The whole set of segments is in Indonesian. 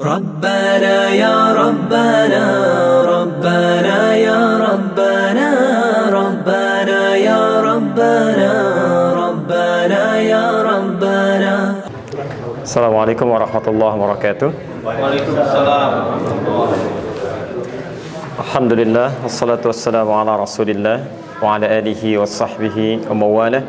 ربنا يا ربنا ربنا يا ربنا ربنا يا ربنا ربنا يا ربنا. Assalamualaikum warahmatullahi wabarakatuh. Waalaikumsalam. Alhamdulillah, wassalatu wassalamu ala rasulillah wa ala alihi wa sahbihi wa mawalah.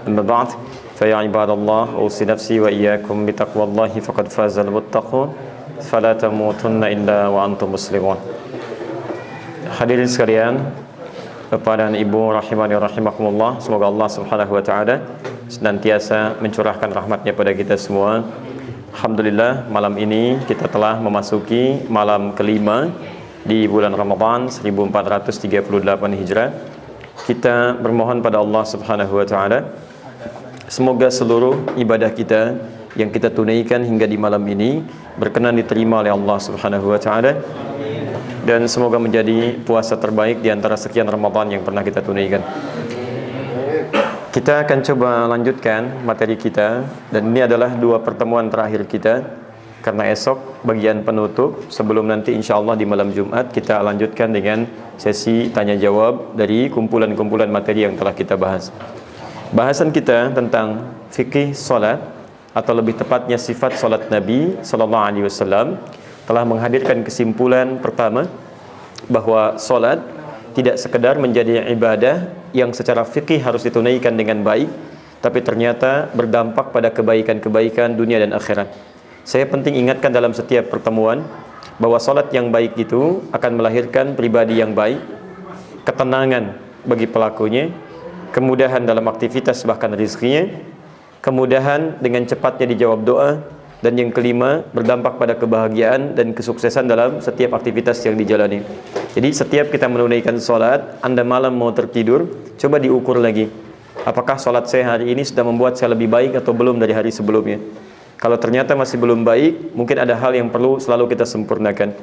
Amma ba'd, fa ya ibadallah, usi nafsi wa iyyakum bitaqwallahi faqad fazal muttaqun. Fala tamutunna illa wa antum muslimun. Hadirin sekalian, Bapak dan Ibu rahimani rahimakumullah, semoga Allah Subhanahu wa taala senantiasa mencurahkan rahmatnya pada kita semua. Alhamdulillah, malam ini kita telah memasuki malam kelima di bulan Ramadan 1438 Hijrah. Kita bermohon pada Allah Subhanahu wa taala semoga seluruh ibadah kita yang kita tunaikan hingga di malam ini berkenan diterima oleh Allah Subhanahu wa taala, dan semoga menjadi puasa terbaik di antara sekian Ramadan yang pernah kita tunaikan. Kita akan coba lanjutkan materi kita, dan ini adalah dua pertemuan terakhir kita, karena esok bagian penutup sebelum nanti insyaallah di malam Jumat kita lanjutkan dengan sesi tanya jawab dari kumpulan-kumpulan materi yang telah kita bahas. Bahasan kita tentang fikih salat, atau lebih tepatnya sifat salat Nabi sallallahu alaihi wasallam, telah menghadirkan kesimpulan pertama bahwa salat tidak sekedar menjadi ibadah yang secara fikih harus ditunaikan dengan baik, tapi ternyata berdampak pada kebaikan-kebaikan dunia dan akhirat. Saya penting ingatkan dalam setiap pertemuan bahwa salat yang baik itu akan melahirkan pribadi yang baik, ketenangan bagi pelakunya, kemudahan dalam aktivitas bahkan rezekinya, kemudahan dengan cepatnya dijawab doa, dan yang kelima berdampak pada kebahagiaan dan kesuksesan dalam setiap aktivitas yang dijalani. Jadi setiap kita menunaikan sholat, Anda malam mau tertidur, coba diukur lagi, apakah sholat saya hari ini sudah membuat saya lebih baik atau belum dari hari sebelumnya. Kalau ternyata masih belum baik, mungkin ada hal yang perlu selalu kita sempurnakan.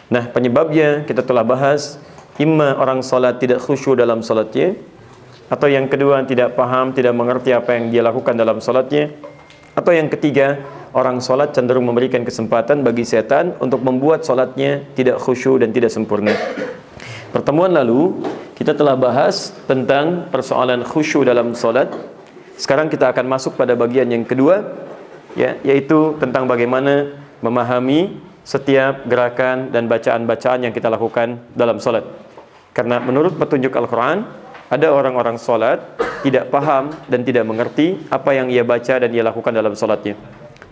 Nah, penyebabnya kita telah bahas, imma orang sholat tidak khusyuk dalam sholatnya, atau yang kedua tidak paham, tidak mengerti apa yang dia lakukan dalam sholatnya, atau yang ketiga orang sholat cenderung memberikan kesempatan bagi setan untuk membuat sholatnya tidak khusyuk dan tidak sempurna. Pertemuan lalu kita telah bahas tentang persoalan khusyuk dalam sholat. Sekarang kita akan masuk pada bagian yang kedua, yaitu tentang bagaimana memahami setiap gerakan dan bacaan-bacaan yang kita lakukan dalam sholat. Karena menurut petunjuk Al-Quran, ada orang-orang sholat tidak paham dan tidak mengerti apa yang ia baca dan ia lakukan dalam sholatnya.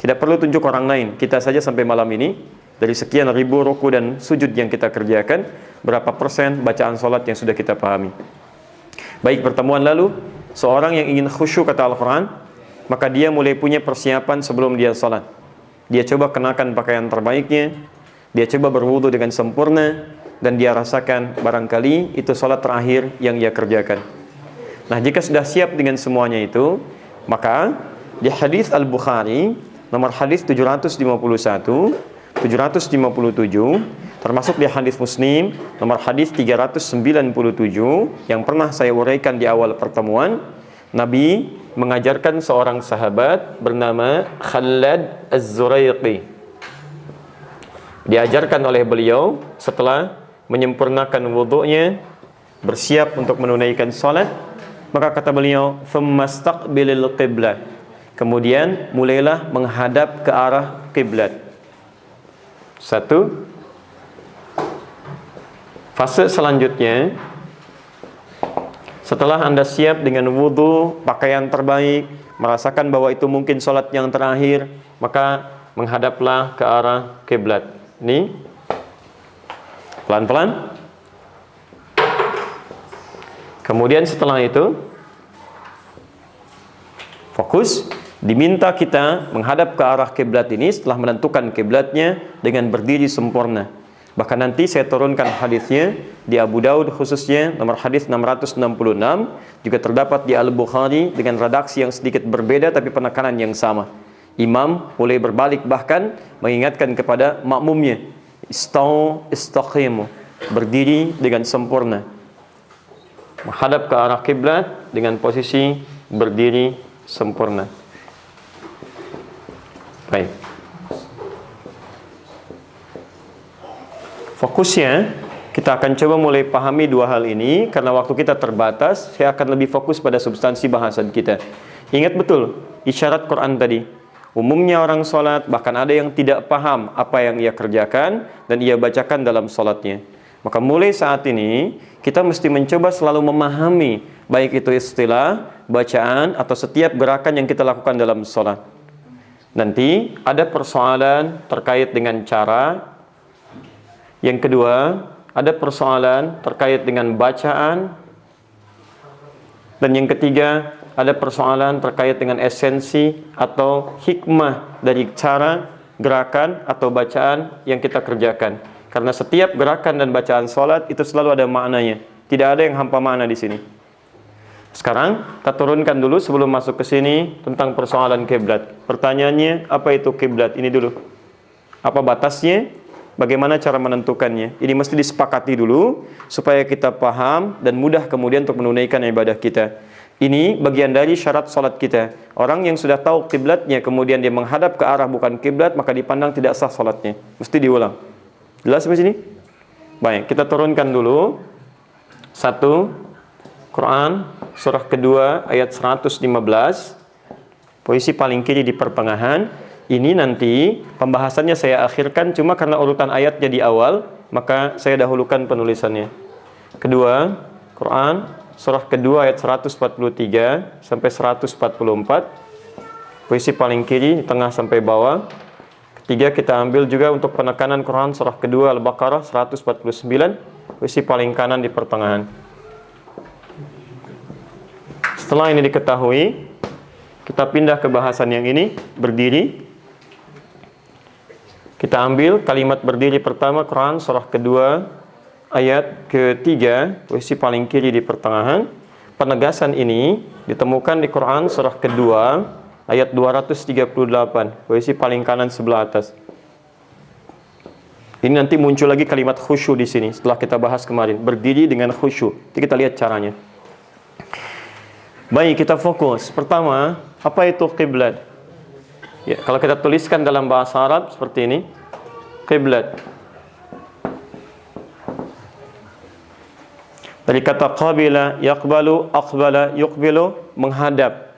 Tidak perlu tunjuk orang lain, kita saja sampai malam ini, dari sekian ribu ruku dan sujud yang kita kerjakan, berapa persen bacaan sholat yang sudah kita pahami. Baik, pertemuan lalu, seorang yang ingin khusyuk kata Al-Quran, maka dia mulai punya persiapan sebelum dia sholat. Dia coba kenakan pakaian terbaiknya, dia coba berwudu dengan sempurna, dan dia rasakan barangkali itu sholat terakhir yang ia kerjakan. Nah, jika sudah siap dengan semuanya itu, maka di hadis Al-Bukhari nomor hadis 751, 757, termasuk di hadis Muslim nomor hadis 397 yang pernah saya uraikan di awal pertemuan, Nabi mengajarkan seorang sahabat bernama Khalad Az-Zuraiqi. Diajarkan oleh beliau setelah menyempurnakan wudu'nya, bersiap untuk menunaikan salat, maka kata beliau, "Tsumastaqbilil qiblat." Kemudian mulailah menghadap ke arah kiblat. Satu. Fase selanjutnya, setelah Anda siap dengan wudu, pakaian terbaik, merasakan bahwa itu mungkin salat yang terakhir, maka menghadaplah ke arah kiblat. Ini pelan-pelan. Kemudian setelah itu fokus, diminta kita menghadap ke arah kiblat ini setelah menentukan kiblatnya dengan berdiri sempurna. Bahkan nanti saya turunkan hadisnya di Abu Daud khususnya nomor hadis 666, juga terdapat di Al-Bukhari dengan redaksi yang sedikit berbeda tapi penekanan yang sama. Imam mulai berbalik bahkan mengingatkan kepada makmumnya, istaqimu, berdiri dengan sempurna, menghadap ke arah kiblat dengan posisi berdiri sempurna. Baik. Fokusnya kita akan coba mulai pahami dua hal ini karena waktu kita terbatas. Saya akan lebih fokus pada substansi bahasan kita. Ingat betul isyarat Quran tadi. Umumnya orang sholat bahkan ada yang tidak paham apa yang ia kerjakan dan ia bacakan dalam sholatnya. Maka mulai saat ini kita mesti mencoba selalu memahami baik itu istilah, bacaan atau setiap gerakan yang kita lakukan dalam sholat. Nanti ada persoalan terkait dengan cara. Yang kedua, ada persoalan terkait dengan bacaan. Dan yang ketiga, ada persoalan terkait dengan esensi atau hikmah dari cara, gerakan atau bacaan yang kita kerjakan. Karena setiap gerakan dan bacaan sholat itu selalu ada maknanya. Tidak ada yang hampa makna di sini. Sekarang kita turunkan dulu sebelum masuk ke sini tentang persoalan kiblat. Pertanyaannya, apa itu kiblat? Ini dulu. Apa batasnya? Bagaimana cara menentukannya? Ini mesti disepakati dulu supaya kita paham dan mudah kemudian untuk menunaikan ibadah kita. Ini bagian dari syarat salat kita. Orang yang sudah tahu kiblatnya kemudian dia menghadap ke arah bukan kiblat, maka dipandang tidak sah salatnya. Mesti diulang. Jelas sampai sini? Baik, kita turunkan dulu. 1 Quran surah kedua ayat 115. Posisi paling kiri di pertengahan. Ini nanti pembahasannya saya akhirkan cuma karena urutan ayatnya di awal, maka saya dahulukan penulisannya. Kedua, Quran surah kedua ayat 143 sampai 144. Posisi paling kiri, tengah sampai bawah. Ketiga, kita ambil juga untuk penekanan Quran surah kedua Al-Baqarah 149, posisi paling kanan di pertengahan. Setelah ini diketahui, kita pindah ke bahasan yang ini, berdiri. Kita ambil kalimat berdiri pertama Quran surah kedua ayat ketiga, posisi paling kiri di pertengahan. Penegasan ini ditemukan di Quran surah kedua ayat 238, posisi paling kanan sebelah atas. Ini nanti muncul lagi kalimat khusyuk di sini setelah kita bahas kemarin, berdiri dengan khusyuk. Jadi kita lihat caranya. Baik, kita fokus. Pertama, apa itu kiblat? Ya, kalau kita tuliskan dalam bahasa Arab seperti ini, kiblat. Dari kata qabila, yaqbalu, aqbala, yuqbilu, menghadap.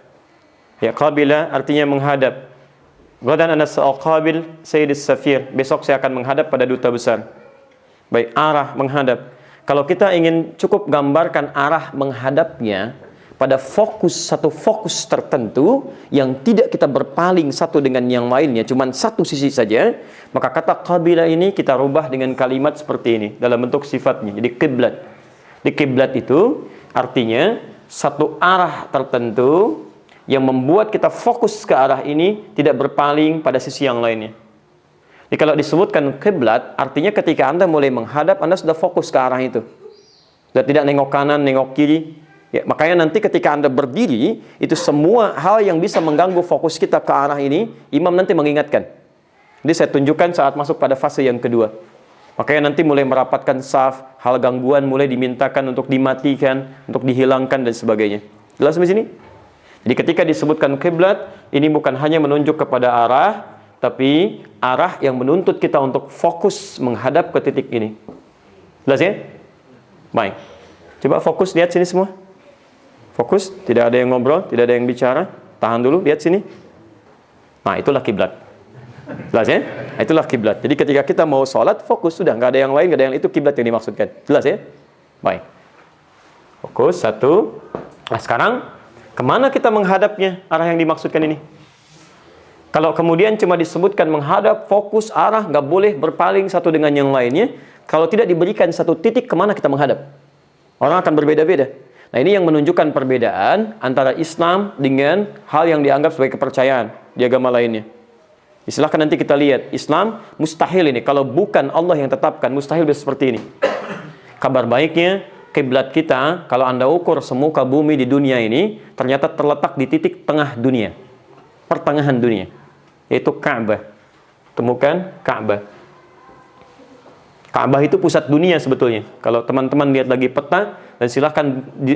Ya, qabila artinya menghadap. Ghadan ana sa'aqabil sayyidis safir. Besok saya akan menghadap pada duta besar. Baik, arah menghadap. Kalau kita ingin cukup gambarkan arah menghadapnya pada satu fokus tertentu yang tidak kita berpaling satu dengan yang lainnya, cuman satu sisi saja, maka kata qabila ini kita rubah dengan kalimat seperti ini dalam bentuk sifatnya. Jadi kiblat. Di kiblat itu artinya satu arah tertentu yang membuat kita fokus ke arah ini, tidak berpaling pada sisi yang lainnya. Jadi kalau disebutkan kiblat, artinya ketika Anda mulai menghadap, Anda sudah fokus ke arah itu. Sudah tidak nengok kanan, nengok kiri. Ya, makanya nanti ketika Anda berdiri, itu semua hal yang bisa mengganggu fokus kita ke arah ini, imam nanti mengingatkan. Jadi saya tunjukkan saat masuk pada fase yang kedua. Makanya nanti mulai merapatkan saf, hal gangguan mulai dimintakan untuk dimatikan, untuk dihilangkan dan sebagainya. Jelas sampai sini? Jadi ketika disebutkan kiblat, ini bukan hanya menunjuk kepada arah, tapi arah yang menuntut kita untuk fokus menghadap ke titik ini. Jelas ya? Baik. Coba fokus, lihat sini semua. Fokus, tidak ada yang ngobrol, tidak ada yang bicara. Tahan dulu, lihat sini. Nah, itulah kiblat. Jelas ya? Itulah kiblat. Jadi ketika kita mau sholat, fokus sudah, nggak ada yang lain, nggak ada yang itu kiblat yang dimaksudkan. Jelas ya? Baik. Fokus, satu. Nah, sekarang kemana kita menghadapnya? Arah yang dimaksudkan ini. Kalau kemudian cuma disebutkan menghadap, fokus, arah, nggak boleh berpaling satu dengan yang lainnya. Kalau tidak diberikan satu titik, kemana kita menghadap? Orang akan berbeda-beda. Nah, ini yang menunjukkan perbedaan antara Islam dengan hal yang dianggap sebagai kepercayaan di agama lainnya. Silahkan nanti kita lihat. Islam mustahil ini. Kalau bukan Allah yang tetapkan, mustahil bisa seperti ini. Kabar baiknya, kiblat kita, kalau Anda ukur semuka bumi di dunia ini, ternyata terletak di titik tengah dunia. Pertengahan dunia. Yaitu Ka'bah. Temukan Ka'bah. Ka'bah itu pusat dunia sebetulnya. Kalau teman-teman lihat lagi peta, dan silahkan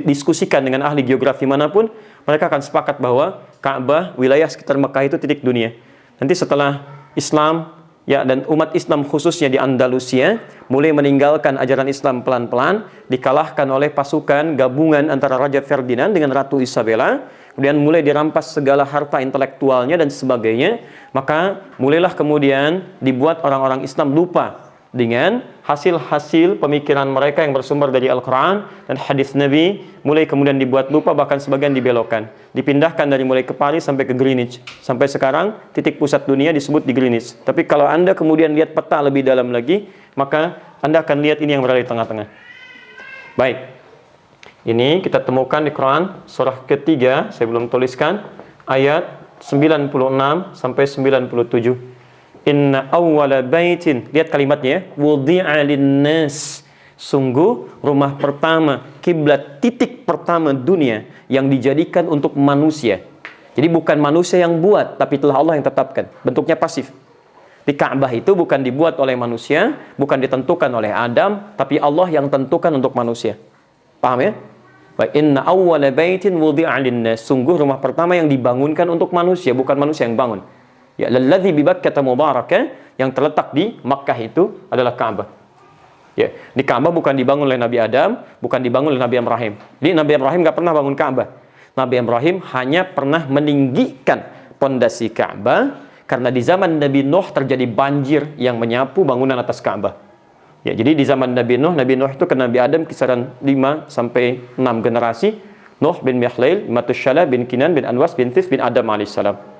diskusikan dengan ahli geografi manapun, mereka akan sepakat bahwa Ka'bah, wilayah sekitar Mekah itu titik dunia. Nanti setelah Islam ya, dan umat Islam khususnya di Andalusia mulai meninggalkan ajaran Islam pelan-pelan, dikalahkan oleh pasukan gabungan antara Raja Ferdinand dengan Ratu Isabella, kemudian mulai dirampas segala harta intelektualnya dan sebagainya. Maka mulailah kemudian dibuat orang-orang Islam lupa dengan hasil-hasil pemikiran mereka yang bersumber dari Al-Quran dan hadis Nabi, mulai kemudian dibuat lupa, bahkan sebagian dibelokkan, dipindahkan dari mulai ke Paris sampai ke Greenwich. Sampai sekarang titik pusat dunia disebut di Greenwich. Tapi kalau Anda kemudian lihat peta lebih dalam lagi, maka Anda akan lihat ini yang berada di tengah-tengah. Baik, ini kita temukan di Quran surah ketiga, saya belum tuliskan, ayat 96 sampai 97. Inna awwala baitin, lihat kalimatnya ya, wudi'a linnas, sungguh rumah pertama, kiblat titik pertama dunia yang dijadikan untuk manusia. Jadi bukan manusia yang buat, tapi telah Allah yang tetapkan. Bentuknya pasif. Di Ka'bah itu bukan dibuat oleh manusia, bukan ditentukan oleh Adam, tapi Allah yang tentukan untuk manusia. Paham ya? Baik, inna awwala baitin wudi'a linnas, sungguh rumah pertama yang dibangunkan untuk manusia, bukan manusia yang bangun. Ya, lalladzi bi Bakkah mubarakah, yang terletak di Makkah itu adalah Ka'bah. Ya, di Ka'bah bukan dibangun oleh Nabi Adam, bukan dibangun oleh Nabi Ibrahim. Jadi Nabi Ibrahim nggak pernah bangun Ka'bah. Nabi Ibrahim hanya pernah meninggikan pondasi Ka'bah karena di zaman Nabi Nuh terjadi banjir yang menyapu bangunan atas Ka'bah. Ya, jadi di zaman Nabi Nuh itu ke Nabi Adam kisaran 5 sampai 6 generasi. Nuh bin Mihlail, Matushala bin Kinan bin Anwas bin Tis bin Adam alaihissalam.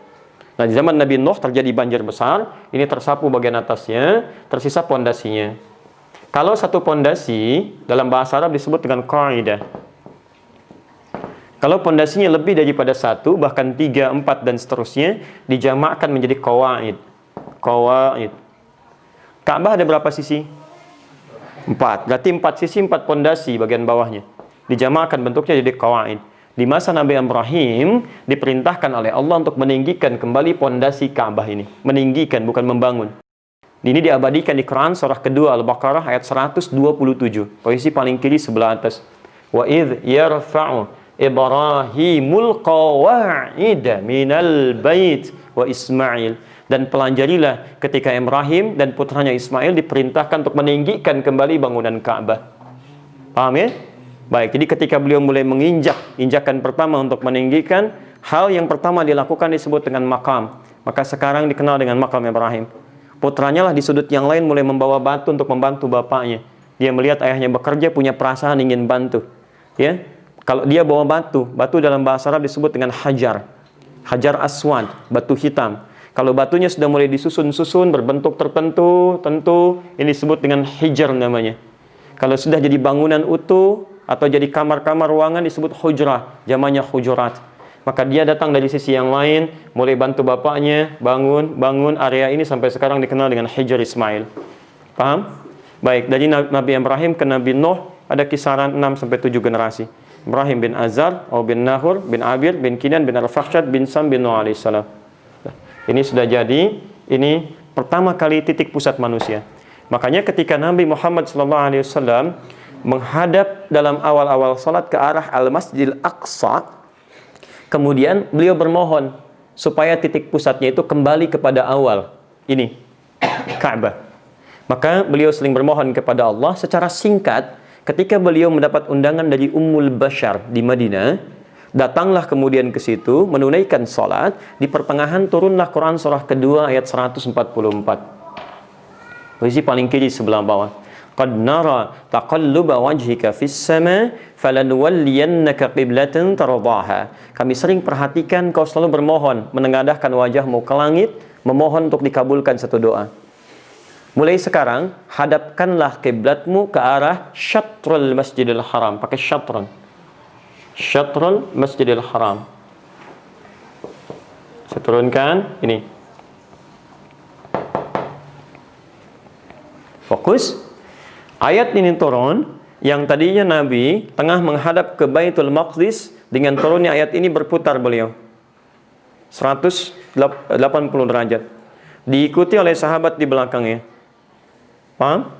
Nah, di zaman Nabi Nuh terjadi banjir besar, ini tersapu bagian atasnya, tersisa pondasinya. Kalau satu pondasi dalam bahasa Arab disebut dengan qaidah. Kalau pondasinya lebih daripada satu, bahkan 3, 4 dan seterusnya, dijamakkan menjadi qawaid. Qawaid. Ka'bah ada berapa sisi? 4. Berarti 4 sisi, 4 pondasi bagian bawahnya. Dijamakkan bentuknya jadi qawaid. Di masa Nabi Ibrahim diperintahkan oleh Allah untuk meninggikan kembali pondasi Ka'bah ini. Meninggikan, bukan membangun. Ini diabadikan di Quran surah kedua Al-Baqarah ayat 127. Posisi paling kiri sebelah atas. Wa idh yarfa'u Ibrahimul qawa'ida minal bait wa Ismail. Dan pelajarilah ketika Ibrahim dan putranya Ismail diperintahkan untuk meninggikan kembali bangunan Ka'bah. Paham ya? Baik, jadi ketika beliau mulai injakan pertama untuk meninggikan, hal yang pertama dilakukan disebut dengan makam. Maka sekarang dikenal dengan makam Ibrahim. Putranya lah di sudut yang lain mulai membawa batu untuk membantu bapaknya. Dia melihat ayahnya bekerja, punya perasaan ingin bantu. Ya, kalau dia bawa batu dalam bahasa Arab disebut dengan hajar. Hajar aswad, batu hitam. Kalau batunya sudah mulai disusun-susun berbentuk tertentu, tentu ini disebut dengan hijar namanya. Kalau sudah jadi bangunan utuh atau jadi kamar-kamar ruangan disebut hujrah, zamannya hujurat. Maka dia datang dari sisi yang lain, mulai bantu bapaknya bangun area ini sampai sekarang dikenal dengan Hijr Ismail. Paham? Baik, dari Nabi Ibrahim ke Nabi Nuh ada kisaran 6 sampai 7 generasi. Ibrahim bin Azar, bin Nahur, bin Abir, bin Kinan, bin Al-Fakhshad, bin Sam, bin Nuh alaihissalam. Ini sudah jadi, ini pertama kali titik pusat manusia. Makanya ketika Nabi Muhammad SAW menghadap dalam awal-awal salat ke arah Al-Masjidil Aqsa, kemudian beliau bermohon supaya titik pusatnya itu kembali kepada awal ini, Ka'bah. Maka beliau sering bermohon kepada Allah secara singkat. Ketika beliau mendapat undangan dari Ummul Bashar di Madinah, datanglah kemudian ke situ menunaikan salat. Di pertengahan turunlah Quran surah kedua ayat 144. Posisi paling kiri sebelah bawah. Qad nara taqalluba wajhika fis sama falanwalliyannaka qiblatan tardaha. Kami sering perhatikan kau selalu bermohon, menengadahkan wajahmu ke langit, memohon untuk dikabulkan satu doa. Mulai sekarang, hadapkanlah kiblatmu ke arah Syatrul Masjidil Haram. Pakai syatron. Syatrul Masjidil Haram. Saya turunkan ini. Fokus. Ayat ini turun, yang tadinya Nabi tengah menghadap ke Baitul Maqdis, dengan turunnya ayat ini berputar beliau 180 derajat, diikuti oleh sahabat di belakangnya. Paham?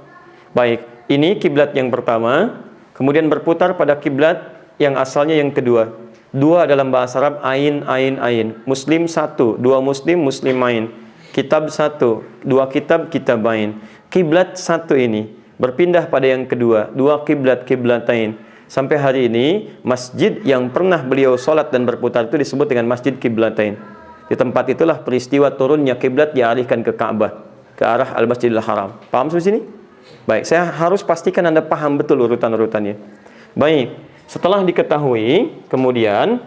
Baik, ini kiblat yang pertama, kemudian berputar pada kiblat yang asalnya yang kedua. Dua dalam bahasa Arab ain, ain, ain. Muslim satu, dua muslim, muslim ain. kitab satu, dua kitab kitabain. Kiblat satu ini berpindah pada yang kedua, dua kiblat kiblatain. Sampai hari ini masjid yang pernah beliau sholat dan berputar itu disebut dengan Masjid Kiblatain. Di tempat itulah peristiwa turunnya kiblat dialihkan ke Ka'bah, ke arah Al-Masjidil Haram. Paham sampai sini? Baik, saya harus pastikan Anda paham betul urutan-urutannya. Baik, setelah diketahui, kemudian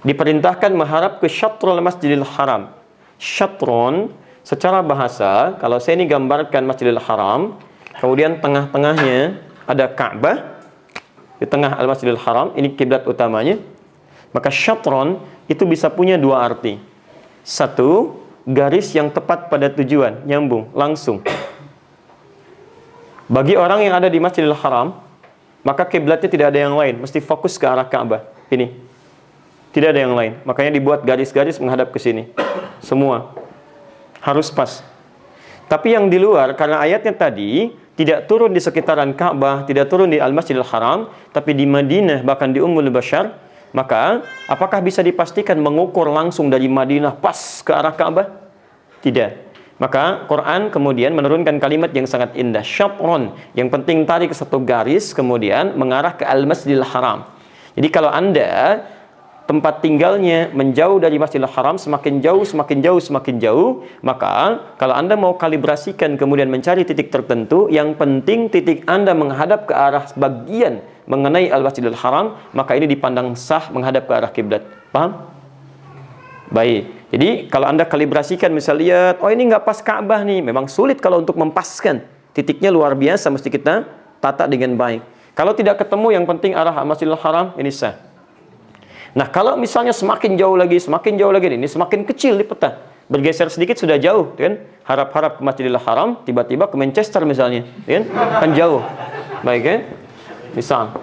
diperintahkan menghadap ke Syatrul Masjidil Haram. Syatron secara bahasa, kalau saya ini gambarkan Masjidil Haram, kemudian tengah-tengahnya ada Ka'bah, di tengah Al-Masjidil Haram, ini kiblat utamanya. Maka syatron itu bisa punya dua arti. Satu, garis yang tepat pada tujuan, nyambung, langsung. Bagi orang yang ada di Masjidil Haram, maka kiblatnya tidak ada yang lain, mesti fokus ke arah Ka'bah. Ini. Tidak ada yang lain. Makanya dibuat garis-garis menghadap ke sini. Semua harus pas. Tapi yang di luar, karena ayatnya tadi tidak turun di sekitaran Ka'bah, tidak turun di Al-Masjidil Haram, tapi di Madinah, bahkan di Ummul Bashar, maka apakah bisa dipastikan mengukur langsung dari Madinah pas ke arah Ka'bah? Tidak. Maka Quran kemudian menurunkan kalimat yang sangat indah, syatron, yang penting tarik satu garis kemudian mengarah ke Al-Masjidil Haram. Jadi kalau Anda tempat tinggalnya menjauh dari Masjidil Haram, semakin jauh, semakin jauh, semakin jauh, maka kalau Anda mau kalibrasikan kemudian mencari titik tertentu, yang penting titik Anda menghadap ke arah bagian mengenai Al-Masjidil Haram, maka ini dipandang sah menghadap ke arah kiblat. Paham? Baik. Jadi kalau Anda kalibrasikan, misalnya lihat, oh ini nggak pas Ka'bah nih, memang sulit kalau untuk mempaskan. Titiknya luar biasa, mesti kita tata dengan baik. Kalau tidak ketemu, yang penting arah Al-Masjidil Haram, ini sah. Nah, kalau misalnya semakin jauh lagi, ini semakin kecil di peta. Bergeser sedikit sudah jauh, kan? Harap-harap ke Masjidil Haram, tiba-tiba ke Manchester misalnya, kan? Kan jauh. Baik, kan? Misal.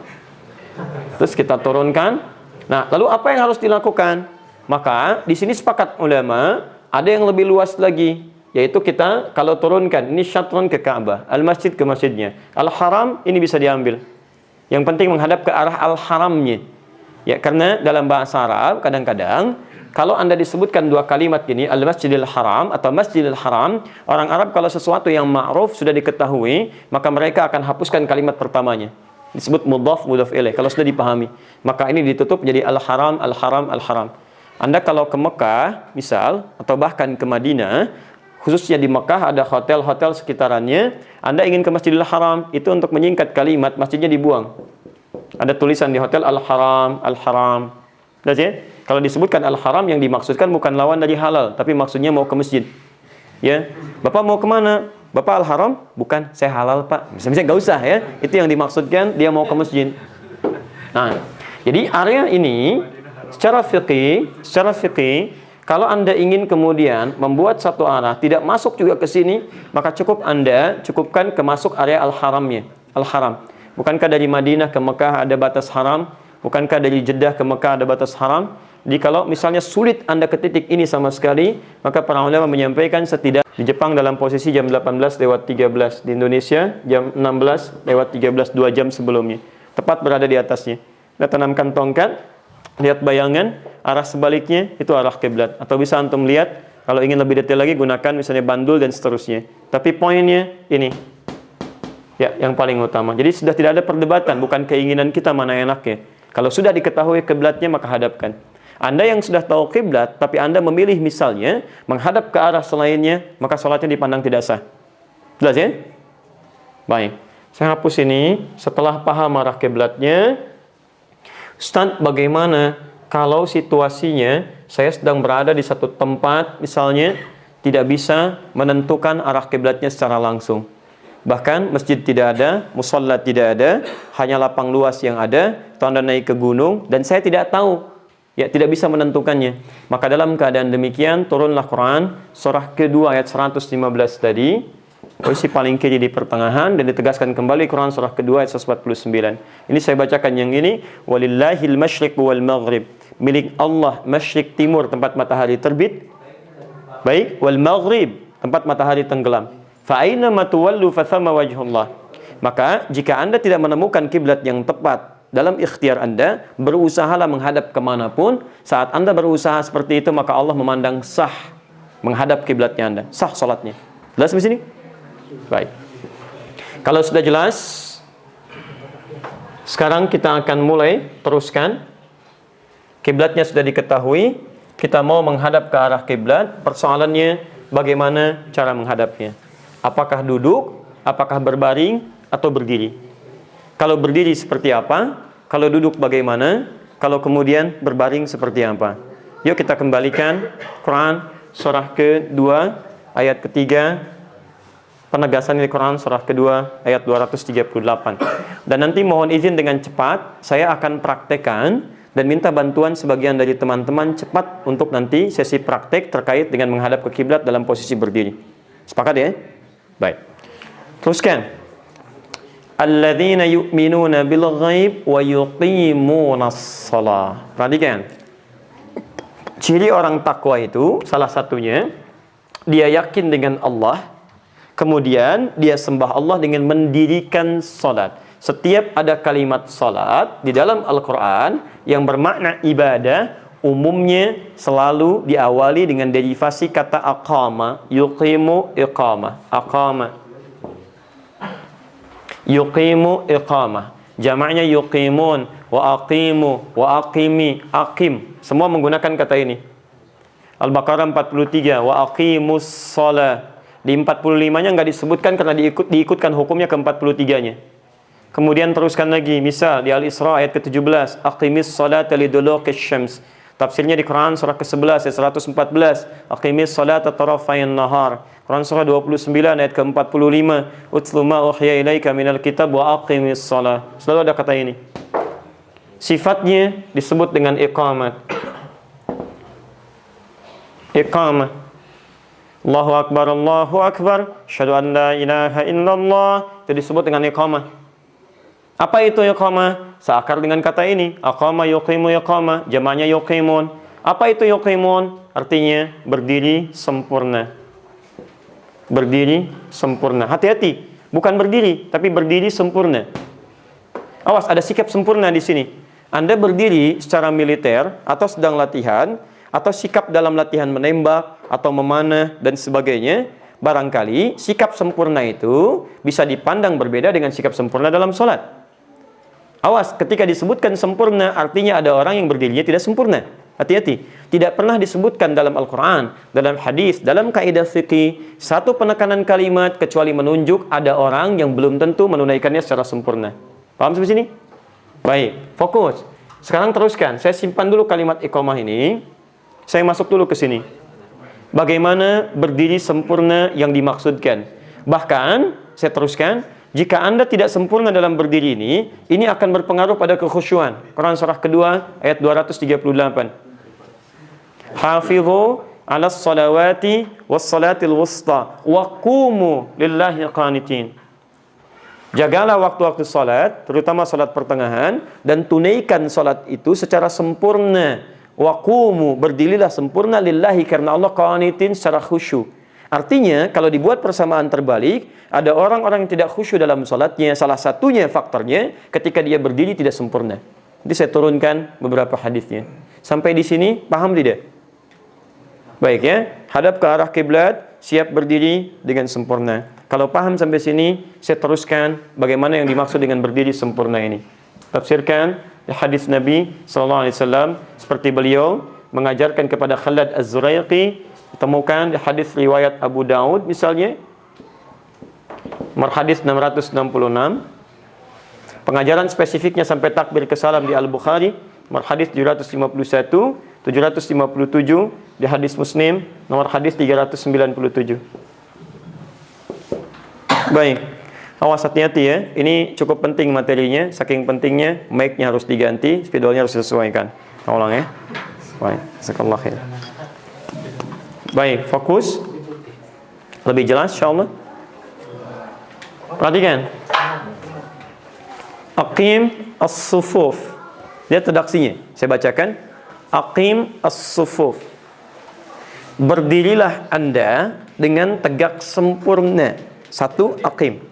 Terus kita turunkan. Nah, lalu apa yang harus dilakukan? Maka di sini sepakat ulama, ada yang lebih luas lagi, yaitu kita kalau turunkan, ini syatron ke Ka'bah, Al-Masjid ke masjidnya. Al-Haram ini bisa diambil. Yang penting menghadap ke arah Al-Haramnya. Ya, karena dalam bahasa Arab kadang-kadang kalau Anda disebutkan dua kalimat gini, Al-Masjidil Haram atau Masjidil Haram, orang Arab kalau sesuatu yang ma'ruf sudah diketahui, maka mereka akan hapuskan kalimat pertamanya. Disebut mudhaf ilaih kalau sudah dipahami. Maka ini ditutup jadi Al-Haram, Al-Haram, Al-Haram. Anda kalau ke Mekah, misal, atau bahkan ke Madinah, khususnya di Mekah ada hotel-hotel sekitarannya, Anda ingin ke Masjidil Haram, itu untuk menyingkat kalimat, masjidnya dibuang. Ada tulisan di hotel Al-Haram, Al-Haram. Ya? Kalau disebutkan Al-Haram, yang dimaksudkan bukan lawan dari halal, tapi maksudnya mau ke masjid. Ya, Bapak mau kemana? Bapak Al-Haram? Bukan, saya halal Pak. Misalnya nggak usah ya. Itu yang dimaksudkan, dia mau ke masjid. Nah, jadi area ini secara fikih, kalau Anda ingin kemudian membuat satu arah tidak masuk juga ke sini, maka cukup Anda cukupkan ke masuk area Al-Haramnya. Al-Haram. Bukankah dari Madinah ke Mekah ada batas haram? Bukankah dari Jeddah ke Mekah ada batas haram? Jadi kalau misalnya sulit Anda ke titik ini sama sekali, maka para ulama menyampaikan setidak di Jepang dalam posisi jam 18:13, di Indonesia jam 16:13, 2 jam sebelumnya. Tepat berada di atasnya. Kita tanamkan tongkat, lihat bayangan, arah sebaliknya itu arah kiblat. Atau bisa antum lihat, kalau ingin lebih detail lagi gunakan misalnya bandul dan seterusnya. Tapi poinnya ini. Ya, yang paling utama. Jadi sudah tidak ada perdebatan, bukan keinginan kita mana enaknya. Kalau sudah diketahui kiblatnya, maka hadapkan. Anda yang sudah tahu kiblat, tapi Anda memilih misalnya menghadap ke arah selainnya, maka sholatnya dipandang tidak sah. Jelas ya? Baik. Saya hapus ini. Setelah paham arah kiblatnya, Ustaz, bagaimana kalau situasinya saya sedang berada di satu tempat, misalnya tidak bisa menentukan arah kiblatnya secara langsung. Bahkan masjid tidak ada, musalla tidak ada, hanya lapang luas yang ada, atau Anda naik ke gunung, dan saya tidak tahu, ya tidak bisa menentukannya. Maka dalam keadaan demikian, turunlah Quran, surah kedua ayat 115 tadi, posisi paling kiri di pertengahan, dan ditegaskan kembali Quran surah kedua ayat 149. Ini saya bacakan yang ini, walillahil masyriq wal maghrib, milik Allah masyriq timur, tempat matahari terbit, baik, wal maghrib, tempat matahari tenggelam. Fa'aina matuwallu fathama wajhullah. Maka jika Anda tidak menemukan kiblat yang tepat dalam ikhtiar Anda, berusahalah menghadap kemanapun. Saat Anda berusaha seperti itu, maka Allah memandang sah menghadap kiblatnya Anda, sah salatnya. Jelas di sini? Baik. Kalau sudah jelas, sekarang kita akan mulai teruskan. Kiblatnya sudah diketahui, kita mau menghadap ke arah kiblat. Persoalannya bagaimana cara menghadapnya? Apakah duduk, apakah berbaring, atau berdiri? Kalau berdiri seperti apa? Kalau duduk bagaimana? Kalau kemudian berbaring seperti apa? Yuk kita kembalikan Quran surah kedua ayat ketiga, penegasan di Quran surah kedua ayat 238. Dan nanti mohon izin dengan cepat saya akan praktekkan dan minta bantuan sebagian dari teman-teman cepat untuk nanti sesi praktek terkait dengan menghadap ke kiblat dalam posisi berdiri. Sepakat ya? Baik. Teruskan. Alladzina yu'minuna bil ghaib wa yuqimunas shalah. Perhatikan. Ciri orang takwa itu salah satunya dia yakin dengan Allah, kemudian dia sembah Allah dengan mendirikan salat. Setiap ada kalimat salat di dalam Al-Qur'an yang bermakna ibadah, umumnya selalu diawali dengan derivasi kata aqama, yuqimu, iqamah. Aqama, yuqimu, iqamah. Jamaknya yuqimun, wa aqimu, wa aqimi, aqim. Semua menggunakan kata ini. Al-Baqarah 43, wa aqimus shalah. Di 45-nya nggak disebutkan karena diikutkan hukumnya ke 43-nya. Kemudian teruskan lagi, misal di Al-Isra ayat ke-17, aqimis salata liduluqis syams. Tafsirnya di Quran surah ke-11 ayat 114, aqimis salata tarafayn nahar. Quran surah 29 ayat ke-45, utlu ma uhiya ilaika minal kitab wa aqimis salah. Selalu ada kata ini. Sifatnya disebut dengan iqamat. Iqamah. Allahu akbar, Allahu akbar, asyhadu an la ilaha illallah. Itu disebut dengan iqamah. Apa itu iqamah? Seakar dengan kata ini, aqama yuqimu iqamah, jamaknya yuqimun. Apa itu yuqimun? Artinya berdiri sempurna. Berdiri sempurna. Hati-hati, bukan berdiri, tapi berdiri sempurna. Awas, ada sikap sempurna di sini. Anda berdiri secara militer atau sedang latihan, atau sikap dalam latihan menembak atau memanah dan sebagainya. Barangkali sikap sempurna itu bisa dipandang berbeda dengan sikap sempurna dalam sholat. Awas, ketika disebutkan sempurna, artinya ada orang yang berdirinya tidak sempurna. Hati-hati. Tidak pernah disebutkan dalam Al-Quran, dalam hadis, dalam kaidah fikih, satu penekanan kalimat kecuali menunjuk ada orang yang belum tentu menunaikannya secara sempurna. Paham sampai sini? Baik, fokus. Sekarang teruskan. Saya simpan dulu kalimat iqamah ini. Saya masuk dulu ke sini. Bagaimana berdiri sempurna yang dimaksudkan? Bahkan, saya teruskan. Jika Anda tidak sempurna dalam berdiri ini akan berpengaruh pada kekhusyuan. Quran surah kedua ayat 238. Hafidhu 'alas salawati was salatil wusta wa qumu lillahi qanitin. Jagalah waktu-waktu salat, terutama salat pertengahan, dan tunaikan salat itu secara sempurna. Wa qumu, berdirilah sempurna lillahi, karena Allah qanitin, secara khusyuk. Artinya, kalau dibuat persamaan terbalik, ada orang-orang yang tidak khusyuk dalam salatnya. Salah satunya faktornya ketika dia berdiri tidak sempurna. Nanti saya turunkan beberapa hadisnya. Sampai di sini paham tidak? Baik ya, hadap ke arah kiblat, siap berdiri dengan sempurna. Kalau paham sampai sini, saya teruskan bagaimana yang dimaksud dengan berdiri sempurna ini. Tafsirkan hadis Nabi SAW seperti beliau mengajarkan kepada Khalad Az-Zuraiqi. Temukan di hadis riwayat Abu Daud misalnya, hadis 666. Pengajaran spesifiknya sampai takbir ke salam di Al-Bukhari, hadis 751, 757 di hadis Muslim, nomor hadis 397. Baik, awas hati-hati ya. Ini cukup penting materinya, saking pentingnya mic-nya harus diganti, spidolnya harus disesuaikan. Ulang ya. Baik, jazakallahu khair. Baik, fokus. Lebih jelas insyaallah. Perhatikan. Aqim as-sufuf. Lihat redaksinya. Saya bacakan. Aqim as-sufuf. Berdirilah Anda dengan tegak sempurna. Satu, aqim.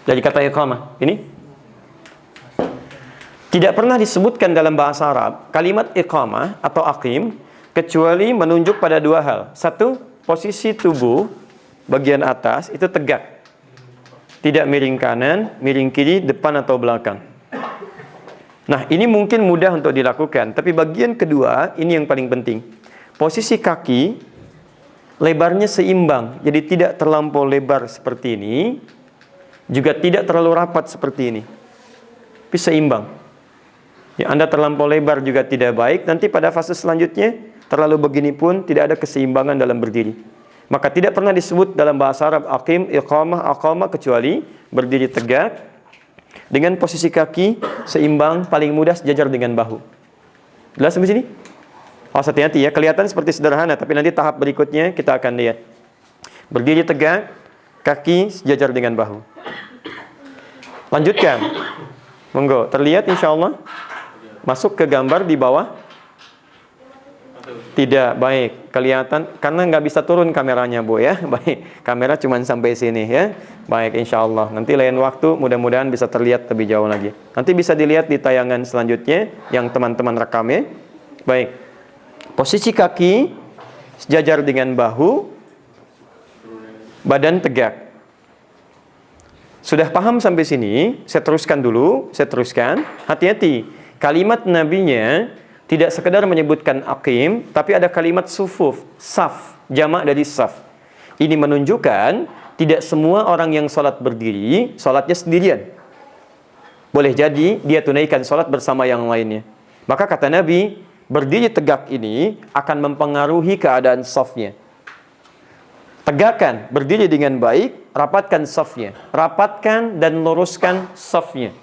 Jadi kata iqamah. Ini tidak pernah disebutkan dalam bahasa Arab kalimat iqamah atau aqim kecuali menunjuk pada dua hal. Satu, posisi tubuh bagian atas itu tegak. Tidak miring kanan, miring kiri, depan atau belakang. Nah, ini mungkin mudah untuk dilakukan. Tapi bagian kedua, ini yang paling penting. Posisi kaki, lebarnya seimbang. Jadi tidak terlampau lebar seperti ini. Juga tidak terlalu rapat seperti ini. Tapi seimbang. Ya, Anda terlampau lebar juga tidak baik. Nanti pada fase selanjutnya, terlalu begini pun tidak ada keseimbangan dalam berdiri. Maka tidak pernah disebut dalam bahasa Arab aqim, iqamah, aqamah kecuali berdiri tegak dengan posisi kaki seimbang, paling mudah sejajar dengan bahu. Jelas sampai sini? Oh, hati-hati ya, kelihatan seperti sederhana, tapi nanti tahap berikutnya kita akan lihat. Berdiri tegak, kaki sejajar dengan bahu. Lanjutkan. Monggo, terlihat insya Allah. Masuk ke gambar di bawah. Tidak, baik, kelihatan karena nggak bisa turun kameranya Bu ya. Baik, kamera cuma sampai sini ya. Baik, insya Allah. Nanti lain waktu mudah-mudahan bisa terlihat lebih jauh lagi. Nanti bisa dilihat di tayangan selanjutnya yang teman-teman rekam ya. Baik, posisi kaki sejajar dengan bahu, badan tegak. Sudah paham sampai sini? Saya teruskan dulu. Saya teruskan. Hati-hati, kalimat nabinya tidak sekedar menyebutkan aqim, tapi ada kalimat sufuf, saf, jamak dari saf. Ini menunjukkan tidak semua orang yang sholat berdiri, sholatnya sendirian. Boleh jadi dia tunaikan sholat bersama yang lainnya. Maka kata Nabi, berdiri tegak ini akan mempengaruhi keadaan safnya. Tegakkan, berdiri dengan baik, rapatkan safnya. Rapatkan dan luruskan safnya.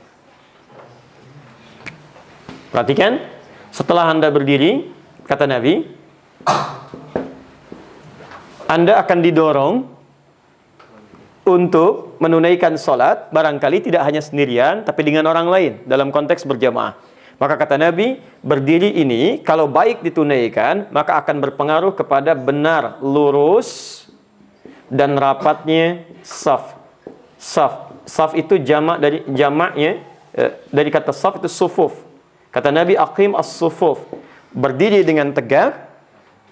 Perhatikan. Setelah Anda berdiri, kata Nabi, Anda akan didorong untuk menunaikan sholat, barangkali tidak hanya sendirian, tapi dengan orang lain, dalam konteks berjamaah. Maka kata Nabi, berdiri ini, kalau baik ditunaikan, maka akan berpengaruh kepada benar, lurus, dan rapatnya saf. Saf itu jamaknya, dari kata saf itu sufuf. Kata Nabi, aqim as-sufuf. Berdiri dengan tegak,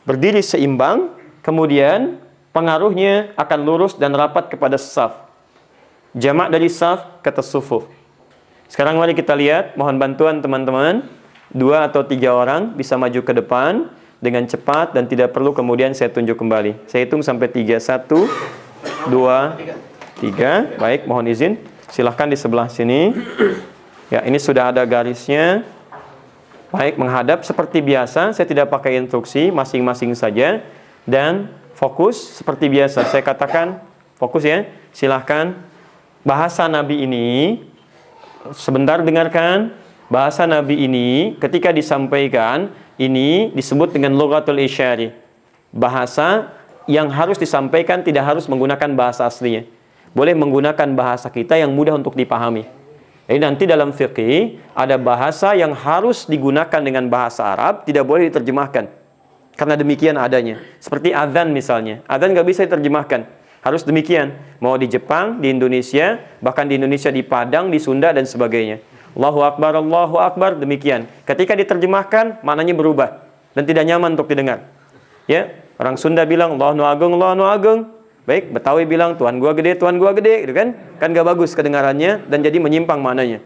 berdiri seimbang, kemudian pengaruhnya akan lurus dan rapat kepada saf. Jamak dari saf, kata sufuf. Sekarang mari kita lihat, mohon bantuan teman-teman. 2 atau 3 orang bisa maju ke depan dengan cepat dan tidak perlu kemudian saya tunjuk kembali. Saya hitung sampai 3. 1, 2, 3. Baik, mohon izin. Silahkan di sebelah sini. Ya, ini sudah ada garisnya. Baik, menghadap seperti biasa, saya tidak pakai instruksi, masing-masing saja. Dan fokus seperti biasa, saya katakan fokus ya, silahkan. Bahasa Nabi ini, sebentar dengarkan, bahasa Nabi ini ketika disampaikan, ini disebut dengan lughatul isyari. Bahasa yang harus disampaikan tidak harus menggunakan bahasa aslinya. Boleh menggunakan bahasa kita yang mudah untuk dipahami. Jadi nanti dalam fikih ada bahasa yang harus digunakan dengan bahasa Arab, tidak boleh diterjemahkan. Karena demikian adanya. Seperti adzan misalnya. Adzan nggak bisa diterjemahkan. Harus demikian. Mau di Jepang, di Indonesia, bahkan di Indonesia di Padang, di Sunda dan sebagainya. Allahu Akbar, demikian. Ketika diterjemahkan, maknanya berubah dan tidak nyaman untuk didengar. Ya, orang Sunda bilang Allah nu agung. Baik, Betawi bilang Tuhan gua gede, gitu kan? Kan gak bagus kedengarannya dan jadi menyimpang maknanya.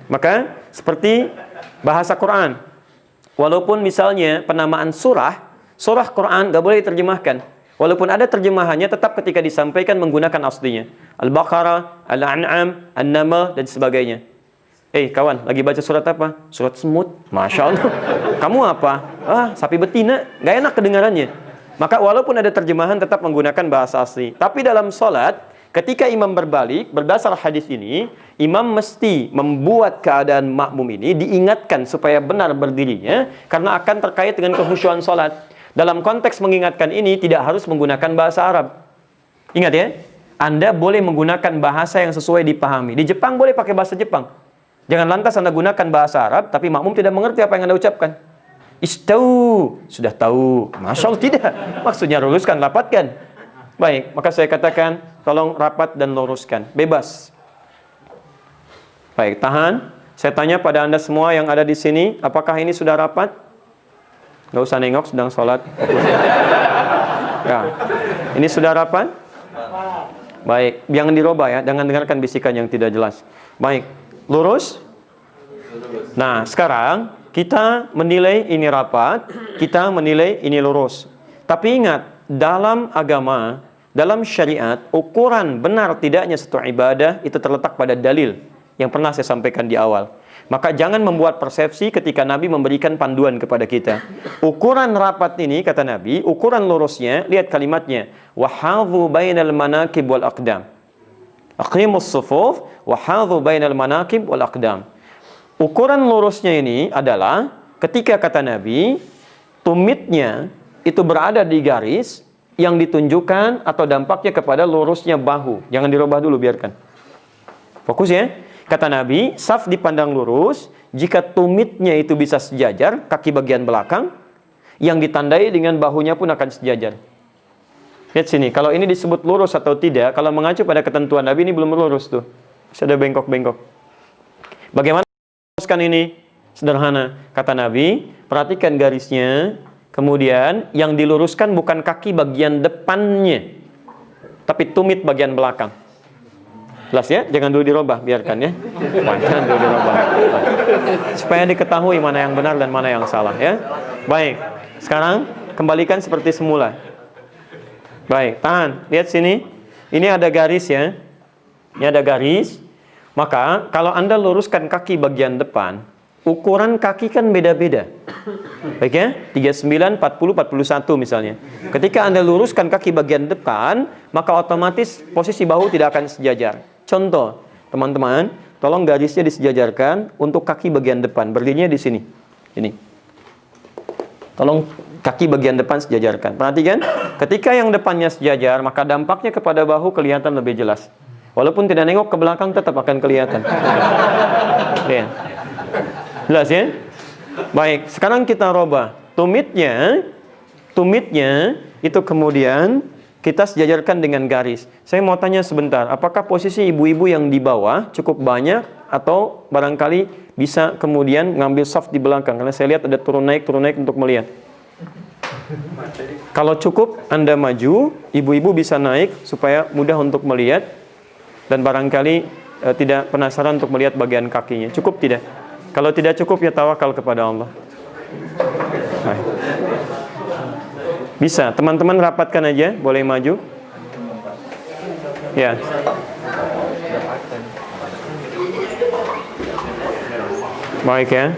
Maka seperti bahasa Quran. Walaupun misalnya penamaan surah Quran gak boleh diterjemahkan. Walaupun ada terjemahannya, tetap ketika disampaikan menggunakan aslinya. Al-Baqarah, Al-An'am, An-Naml dan sebagainya. Kawan, lagi baca surat apa? Surat semut. Masya Allah. Kamu apa? Sapi betina. Gak enak kedengarannya. Maka walaupun ada terjemahan tetap menggunakan bahasa asli. Tapi dalam sholat, ketika imam berbalik, berdasar hadis ini, imam mesti membuat keadaan makmum ini diingatkan supaya benar berdirinya, karena akan terkait dengan kekhusyuan sholat. Dalam konteks mengingatkan ini, tidak harus menggunakan bahasa Arab. Ingat ya, Anda boleh menggunakan bahasa yang sesuai dipahami. Di Jepang boleh pakai bahasa Jepang. Jangan lantas Anda gunakan bahasa Arab, tapi makmum tidak mengerti apa yang Anda ucapkan. Istau, sudah tahu. Masya Allah, tidak. Maksudnya luluskan, rapatkan. Baik, maka saya katakan, tolong rapat dan luruskan. Bebas. Baik, tahan. Saya tanya pada Anda semua yang ada di sini, apakah ini sudah rapat? Nggak usah nengok sedang sholat. Ya. Ini sudah rapat? Baik, jangan dirubah ya, jangan dengarkan bisikan yang tidak jelas. Baik, lurus? Nah, sekarang kita menilai ini rapat, kita menilai ini lurus. Tapi ingat, dalam agama, dalam syariat, ukuran benar tidaknya satu ibadah itu terletak pada dalil yang pernah saya sampaikan di awal. Maka jangan membuat persepsi ketika Nabi memberikan panduan kepada kita. Ukuran rapat ini, kata Nabi, ukuran lurusnya, lihat kalimatnya. وَحَاذُوا بَيْنَ الْمَنَاكِبْ وَالْأَقْدَامِ أَقِيمُوا الصُّفُوفِ وَحَاذُوا بَيْنَ الْمَنَاكِبْ وَالْأَقْدَامِ. Ukuran lurusnya ini adalah ketika kata Nabi, tumitnya itu berada di garis yang ditunjukkan atau dampaknya kepada lurusnya bahu. Jangan dirubah dulu, biarkan. Fokus ya. Kata Nabi, saf dipandang lurus jika tumitnya itu bisa sejajar, kaki bagian belakang, yang ditandai dengan bahunya pun akan sejajar. Lihat sini, kalau ini disebut lurus atau tidak, kalau mengacu pada ketentuan Nabi, ini belum lurus tuh. Bisa ada bengkok-bengkok. Bagaimana luruskan ini? Sederhana. Kata Nabi, perhatikan garisnya, kemudian yang diluruskan bukan kaki bagian depannya, tapi tumit bagian belakang. Jelas ya? Jangan dulu dirubah, biarkan ya. Jangan dulu dirubah. Supaya diketahui mana yang benar dan mana yang salah ya. Baik, sekarang kembalikan seperti semula. Baik, tahan. Lihat sini. Ini ada garis ya. Ini ada garis. Maka kalau Anda luruskan kaki bagian depan, ukuran kaki kan beda-beda. Baik ya, 39, 40, 41 misalnya. Ketika Anda luruskan kaki bagian depan, maka otomatis posisi bahu tidak akan sejajar. Contoh, teman-teman, tolong garisnya disejajarkan untuk kaki bagian depan. Berdirinya di sini. Ini. Tolong kaki bagian depan sejajarkan. Perhatikan, ketika yang depannya sejajar, maka dampaknya kepada bahu kelihatan lebih jelas. Walaupun tidak nengok ke belakang, tetap akan kelihatan. Ya. Jelas ya? Baik, sekarang kita robah. Tumitnya itu kemudian kita sejajarkan dengan garis. Saya mau tanya sebentar, apakah posisi ibu-ibu yang di bawah cukup banyak atau barangkali bisa kemudian ngambil saf di belakang? Karena saya lihat ada turun naik untuk melihat. Kalau cukup Anda maju, ibu-ibu bisa naik supaya mudah untuk melihat dan barangkali tidak penasaran untuk melihat bagian kakinya. Cukup tidak? Kalau tidak cukup ya tawakal kepada Allah. Baik. Bisa, teman-teman rapatkan aja, boleh maju. Ya. Baik ya.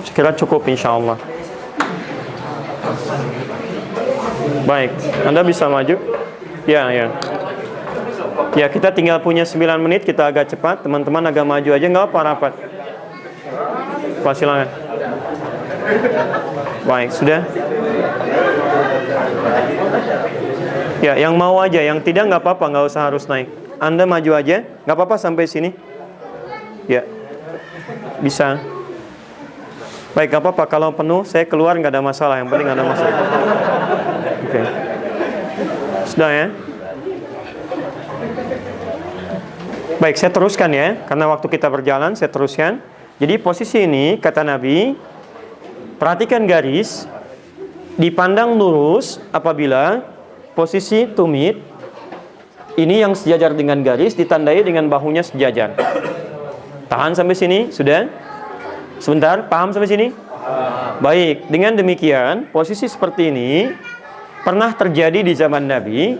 Sekira cukup insya Allah. Baik, Anda bisa maju. Ya. Ya, kita tinggal punya 9 menit, kita agak cepat. Teman-teman agak maju aja, nggak apa rapat. Pak, silakan. Baik, sudah. Ya, yang mau aja, yang tidak nggak apa-apa, nggak usah harus naik. Anda maju aja, nggak apa-apa sampai sini. Ya, bisa. Baik, nggak apa-apa. Kalau penuh, saya keluar nggak ada masalah. Yang penting nggak ada masalah. Oke. Sudah ya. Baik, saya teruskan ya, karena waktu kita berjalan, saya teruskan. Jadi posisi ini, kata Nabi, perhatikan garis, dipandang lurus apabila posisi tumit, ini yang sejajar dengan garis, ditandai dengan bahunya sejajar. Tahan sampai sini, sudah? Sebentar, paham sampai sini? Baik, dengan demikian, posisi seperti ini pernah terjadi di zaman Nabi,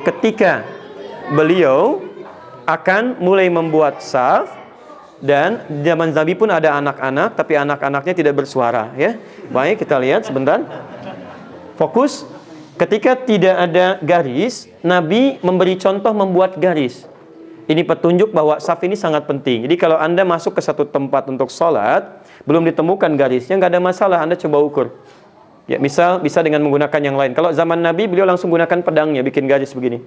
ketika beliau akan mulai membuat saf, dan zaman Nabi pun ada anak-anak, tapi anak-anaknya tidak bersuara ya. Baik, kita lihat sebentar. Fokus. Ketika tidak ada garis, Nabi memberi contoh membuat garis. Ini petunjuk bahwa saf ini sangat penting. Jadi kalau Anda masuk ke satu tempat untuk sholat, belum ditemukan garisnya, nggak ada masalah, Anda coba ukur. Ya, misal bisa dengan menggunakan yang lain. Kalau zaman Nabi, beliau langsung gunakan pedangnya, bikin garis begini.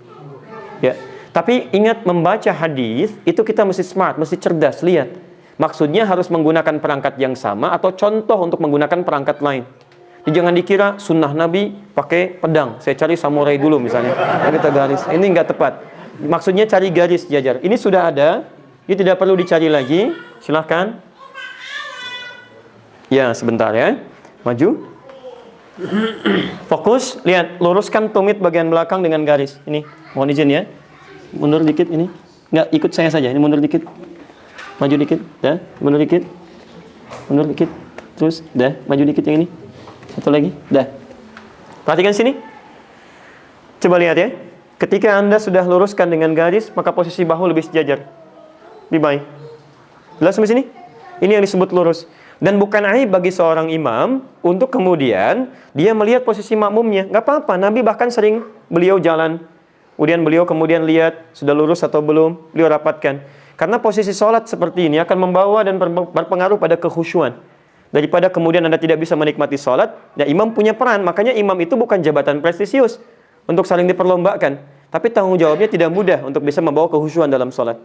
Ya. Tapi ingat, membaca hadis itu kita mesti smart, mesti cerdas. Lihat, maksudnya harus menggunakan perangkat yang sama atau contoh untuk menggunakan perangkat lain. Jadi jangan dikira sunnah Nabi pakai pedang. Saya cari samurai dulu misalnya, kita garis. Ini nggak tepat. Maksudnya cari garis sejajar. Ini sudah ada, ini tidak perlu dicari lagi. Silahkan. Ya, sebentar ya. Maju. Fokus, lihat, luruskan tumit bagian belakang dengan garis. Ini, mohon izin ya. Mundur dikit ini. Enggak, ikut saya saja. Ini mundur dikit. Maju dikit, dah. Mundur dikit. Mundur dikit. Terus, dah. Maju dikit yang ini. Satu lagi, dah. Perhatikan sini. Coba lihat ya. Ketika Anda sudah luruskan dengan garis, maka posisi bahu lebih sejajar. Lebih baik. Jelas sampai sini? Ini yang disebut lurus. Dan bukan aib bagi seorang imam untuk kemudian dia melihat posisi makmumnya. Nggak apa-apa, Nabi bahkan sering beliau jalan. Kemudian beliau lihat sudah lurus atau belum, beliau rapatkan. Karena posisi sholat seperti ini akan membawa dan berpengaruh pada kekhusyuan. Daripada kemudian Anda tidak bisa menikmati sholat, ya imam punya peran. Makanya imam itu bukan jabatan prestisius untuk saling diperlombakan. Tapi tanggung jawabnya tidak mudah untuk bisa membawa kekhusyuan dalam sholat.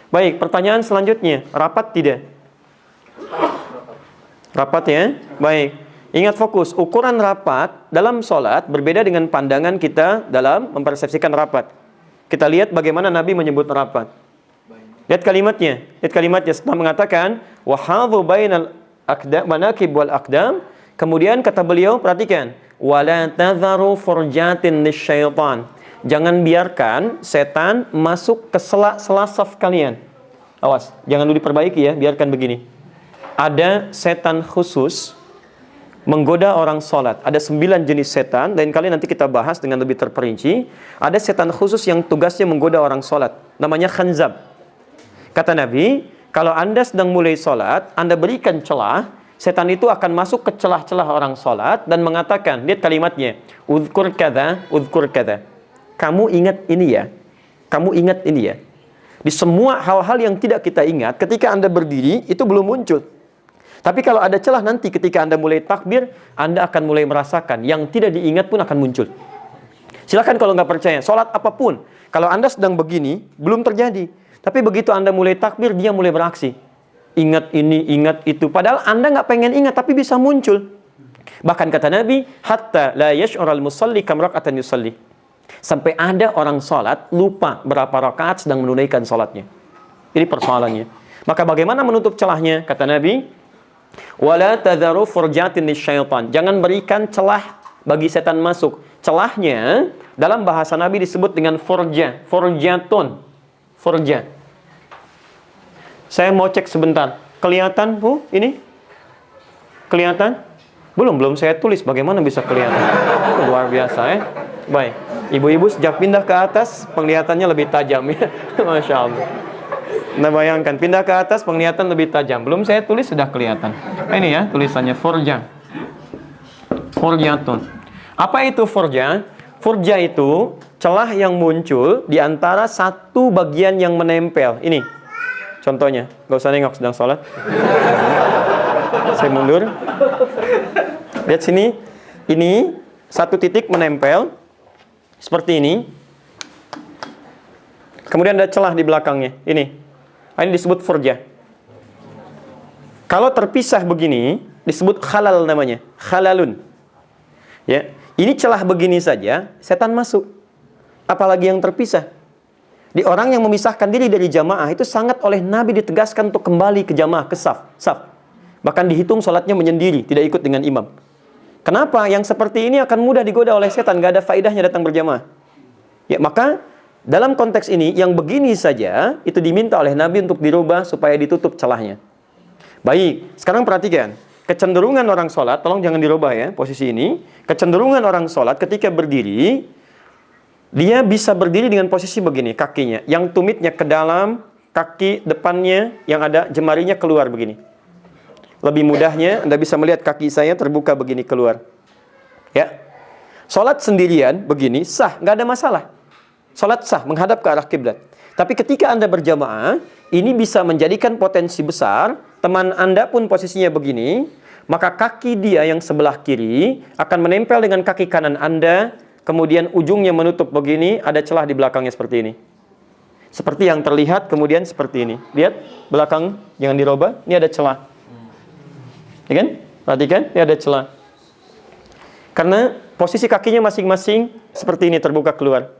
Baik, pertanyaan selanjutnya, rapat tidak? Rapat ya? Baik. Ingat fokus, ukuran rapat dalam sholat berbeda dengan pandangan kita dalam mempersepsikan rapat. Kita lihat bagaimana Nabi menyebut rapat. Lihat kalimatnya. Lihat kalimatnya setelah mengatakan wahadhu bainal manakib wal aqdam. Kemudian kata beliau, perhatikan, wala tadharu furjatin lisyaitan. Jangan biarkan setan masuk ke sela-sela saf kalian. Awas, jangan dulu diperbaiki ya, biarkan begini. Ada setan khusus menggoda orang sholat. Ada 9 jenis setan. Lain kali nanti kita bahas dengan lebih terperinci. Ada setan khusus yang tugasnya menggoda orang sholat. Namanya khanzab. Kata Nabi, kalau Anda sedang mulai sholat, Anda berikan celah, setan itu akan masuk ke celah-celah orang sholat dan mengatakan, lihat kalimatnya, udhkur kada, udhkur kada. Kamu ingat ini ya. Kamu ingat ini ya. Di semua hal-hal yang tidak kita ingat, ketika Anda berdiri, itu belum muncul. Tapi kalau ada celah nanti ketika Anda mulai takbir, Anda akan mulai merasakan. Yang tidak diingat pun akan muncul. Silakan kalau nggak percaya, sholat apapun. Kalau Anda sedang begini, belum terjadi. Tapi begitu Anda mulai takbir, dia mulai beraksi. Ingat ini, ingat itu. Padahal Anda nggak pengen ingat, tapi bisa muncul. Bahkan kata Nabi, hatta la yash'ural musalli kam raka'atan yusalli. Sampai ada orang sholat, lupa berapa rakaat sedang menunaikan sholatnya. Ini persoalannya. Maka bagaimana menutup celahnya? Kata Nabi, wala tadharu furjatin lisyaitan. Jangan berikan celah bagi setan masuk. Celahnya dalam bahasa Nabi disebut dengan furja, furjatun. Furja. Saya mau cek sebentar. Kelihatan, Bu? Ini? Kelihatan? Belum saya tulis. Bagaimana bisa kelihatan? Luar biasa ya. Baik. Ibu-ibu sejak pindah ke atas, penglihatannya lebih tajam ya. Masya Allah. Nah bayangkan, pindah ke atas penglihatan lebih tajam. Belum saya tulis sudah kelihatan. Ini ya tulisannya furja. Furjatun. Apa itu furja? Furja itu celah yang muncul di antara satu bagian yang menempel. Ini contohnya. Gak usah nengok sedang sholat. Saya mundur. Lihat sini. Ini satu titik menempel. Seperti ini. Kemudian ada celah di belakangnya. Ini disebut furja. Kalau terpisah begini, disebut khalal namanya. Khalalun. Ya, ini celah begini saja, setan masuk. Apalagi yang terpisah. Di orang yang memisahkan diri dari jamaah, itu sangat oleh Nabi ditegaskan untuk kembali ke jamaah, ke saf. Bahkan dihitung sholatnya menyendiri, tidak ikut dengan imam. Kenapa? Yang seperti ini akan mudah digoda oleh setan, gak ada faedahnya datang berjamaah. Ya, maka dalam konteks ini, yang begini saja, itu diminta oleh Nabi untuk dirubah supaya ditutup celahnya. Baik, sekarang perhatikan. Kecenderungan orang sholat, tolong jangan dirubah ya, posisi ini. Kecenderungan orang sholat ketika berdiri, dia bisa berdiri dengan posisi begini, kakinya. Yang tumitnya ke dalam, kaki depannya, yang ada jemarinya keluar begini. Lebih mudahnya, Anda bisa melihat kaki saya terbuka begini keluar. Ya, sholat sendirian begini, sah, nggak ada masalah. Sholat sah, menghadap ke arah kiblat. Tapi ketika Anda berjamaah, ini bisa menjadikan potensi besar. Teman Anda pun posisinya begini, maka kaki dia yang sebelah kiri akan menempel dengan kaki kanan Anda, kemudian ujungnya menutup begini, ada celah di belakangnya seperti ini. Seperti yang terlihat, kemudian seperti ini. Lihat, belakang, jangan dirubah, ini ada celah. Ya kan? Perhatikan, ini ada celah. Karena posisi kakinya masing-masing seperti ini, terbuka keluar.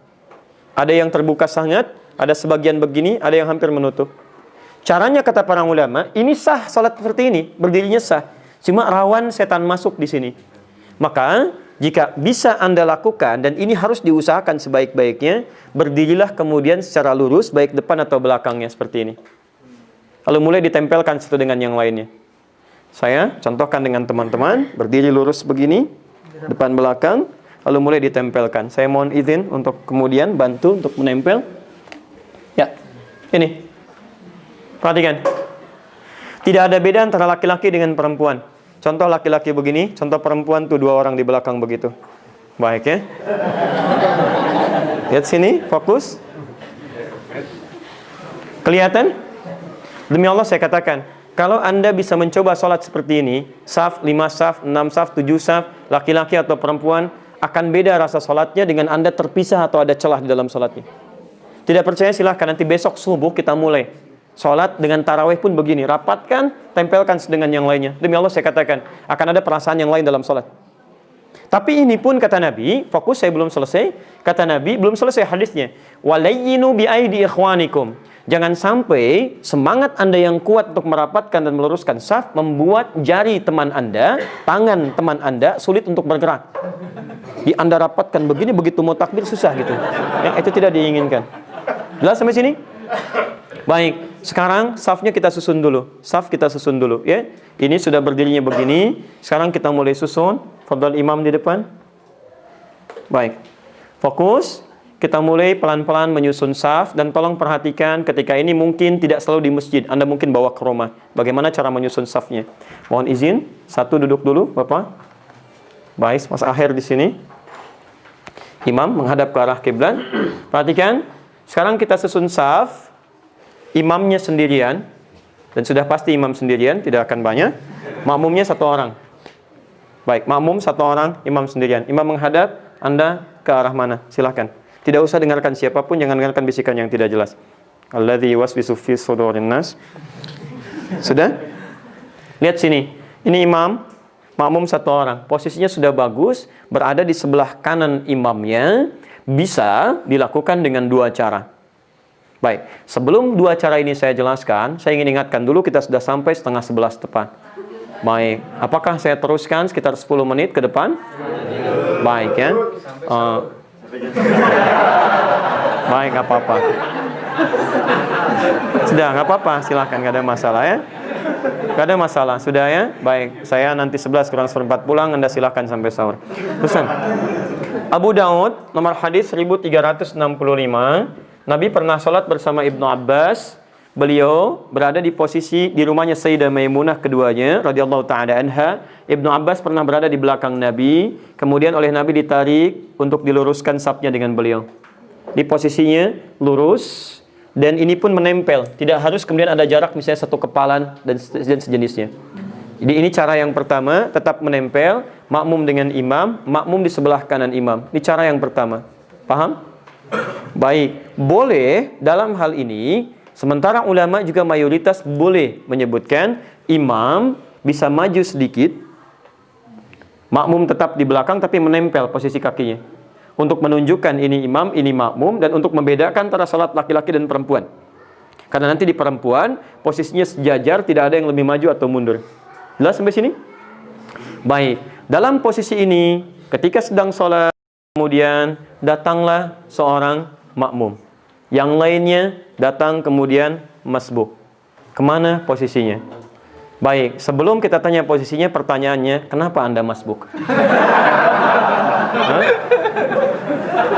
Ada yang terbuka sangat, ada sebagian begini, ada yang hampir menutup. Caranya kata para ulama, ini sah salat seperti ini, berdirinya sah. Cuma rawan setan masuk di sini. Maka jika bisa Anda lakukan, dan ini harus diusahakan sebaik-baiknya, berdirilah kemudian secara lurus, baik depan atau belakangnya seperti ini. Lalu mulai ditempelkan satu dengan yang lainnya. Saya contohkan dengan teman-teman, berdiri lurus begini, depan belakang, lalu mulai ditempelkan. Saya mohon izin untuk kemudian bantu untuk menempel. Ya, ini. Perhatikan. Tidak ada beda antara laki-laki dengan perempuan. Contoh laki-laki begini, contoh perempuan tuh 2 orang di belakang begitu. Baik ya. Lihat sini, fokus. Kelihatan? Demi Allah saya katakan, kalau Anda bisa mencoba sholat seperti ini, saf, 5 saf, 6 saf, 7 saf, laki-laki atau perempuan, akan beda rasa sholatnya dengan Anda terpisah atau ada celah di dalam sholatnya. Tidak percaya silahkan, nanti besok subuh kita mulai. Sholat dengan tarawih pun begini, rapatkan, tempelkan dengan yang lainnya. Demi Allah saya katakan, akan ada perasaan yang lain dalam sholat. Tapi ini pun kata Nabi, fokus saya belum selesai, kata Nabi, belum selesai hadisnya. Walayyinu bi'aidi ikhwanikum. Jangan sampai semangat Anda yang kuat untuk merapatkan dan meluruskan saf membuat jari teman Anda, tangan teman Anda sulit untuk bergerak. Di Anda rapatkan begini, begitu mau takbir susah gitu. Yang itu tidak diinginkan. Jelas sampai sini? Baik, sekarang safnya kita susun dulu. Saf kita susun dulu ya. Ini sudah berdirinya begini. Sekarang kita mulai susun. Fadhal imam di depan. Baik. Fokus. Kita mulai pelan-pelan menyusun saf. Dan tolong perhatikan ketika ini mungkin tidak selalu di masjid. Anda mungkin bawa ke rumah. Bagaimana cara menyusun safnya? Mohon izin. Satu duduk dulu Bapak. Baik, Mas Akhir di sini. Imam menghadap ke arah kiblat. Perhatikan. Sekarang kita susun saf. Imamnya sendirian, dan sudah pasti imam sendirian, tidak akan banyak. Makmumnya 1 orang. Baik, makmum 1 orang, imam sendirian. Imam menghadap, Anda ke arah mana? Silahkan. Tidak usah dengarkan siapapun, jangan dengarkan bisikan yang tidak jelas. Alladzi yuwaswisu fi sudurin nas. Sudah? Lihat sini. Ini imam, makmum 1 orang. Posisinya sudah bagus, berada di sebelah kanan imamnya. Bisa dilakukan dengan 2 cara. Baik, sebelum 2 cara ini saya jelaskan, saya ingin ingatkan dulu kita sudah sampai 10:30 tepat. Baik, apakah saya teruskan sekitar 10 menit ke depan? Baik ya. Baik, nggak apa-apa. Sudah, nggak apa-apa, silahkan, nggak ada masalah ya. Nggak ada masalah, sudah ya. Baik, saya nanti 11 kurang 1/4 pulang, Anda silahkan sampai sahur. Terusan. Abu Daud, nomor hadis 1365. Nabi pernah sholat bersama Ibnu Abbas. Beliau berada di posisi di rumahnya Sayyidah Maimunah keduanya radhiyallahu ta'ala anha. Ibnu Abbas pernah berada di belakang Nabi. Kemudian oleh Nabi ditarik untuk diluruskan safnya dengan beliau. Di posisinya lurus. Dan ini pun menempel. Tidak harus kemudian ada jarak misalnya 1 kepalan dan sejenisnya. Jadi ini cara yang pertama, tetap menempel. Makmum dengan imam. Makmum di sebelah kanan imam. Ini cara yang pertama. Paham? Baik, boleh dalam hal ini, sementara ulama juga mayoritas boleh menyebutkan imam bisa maju sedikit, makmum tetap di belakang tapi menempel posisi kakinya. Untuk menunjukkan ini imam, ini makmum, dan untuk membedakan antara salat laki-laki dan perempuan. Karena nanti di perempuan, posisinya sejajar, tidak ada yang lebih maju atau mundur. Jelas sampai sini? Baik, dalam posisi ini, ketika sedang sholat, kemudian datanglah seorang makmum. Yang lainnya datang kemudian masbuk. Kemana posisinya? Baik, sebelum kita tanya posisinya, pertanyaannya, kenapa Anda masbuk?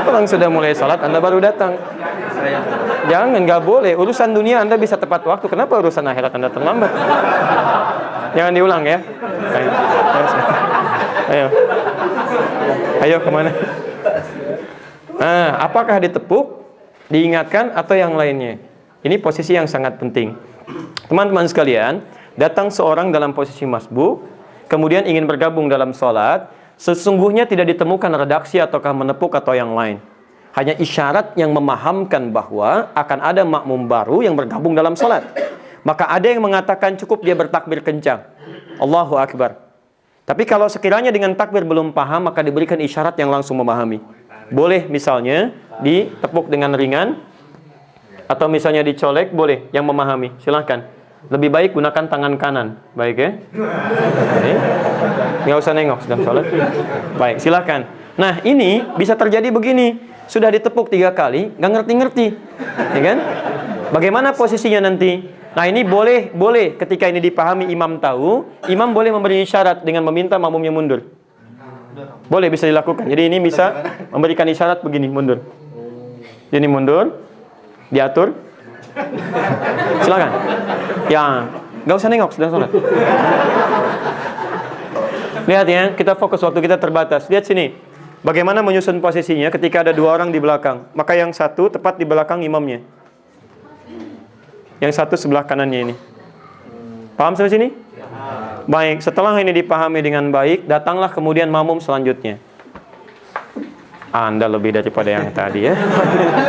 Orang sudah mulai salat, Anda baru datang. Jangan, nggak boleh. Urusan dunia Anda bisa tepat waktu. Kenapa urusan akhirat Anda terlambat? Jangan diulang ya. Ayo. Ayo kemana? Apakah ditepuk, diingatkan, atau yang lainnya? Ini posisi yang sangat penting. Teman-teman sekalian, datang seorang dalam posisi masbuk, kemudian ingin bergabung dalam sholat, sesungguhnya tidak ditemukan redaksi ataukah menepuk atau yang lain. Hanya isyarat yang memahamkan bahwa akan ada makmum baru yang bergabung dalam sholat. Maka ada yang mengatakan cukup dia bertakbir kencang. Allahu Akbar. Tapi kalau sekiranya dengan takbir belum paham, maka diberikan isyarat yang langsung memahami. Boleh misalnya ditepuk dengan ringan, atau misalnya dicolek, boleh yang memahami. Silahkan. Lebih baik gunakan tangan kanan. Baik ya. Baik. Nggak usah nengok sedang sholat. Baik, silakan. Nah, ini bisa terjadi begini. Sudah ditepuk 3 kali, nggak ngerti-ngerti. Ya kan? Bagaimana posisinya nanti? Nah, ini boleh ketika ini dipahami imam tahu, imam boleh memberi isyarat dengan meminta makmumnya mundur. Boleh, bisa dilakukan. Jadi ini bisa memberikan isyarat begini, mundur. Ini mundur, diatur. Silakan. Ya, nggak usah nengok sedang sholat. Lihat ya, kita fokus waktu kita terbatas. Lihat sini. Bagaimana menyusun posisinya ketika ada 2 orang di belakang. Maka yang satu tepat di belakang imamnya. Yang satu sebelah kanannya ini. Paham sampai sini? Baik, setelah ini dipahami dengan baik, datanglah kemudian makmum selanjutnya. Anda lebih daripada yang tadi ya.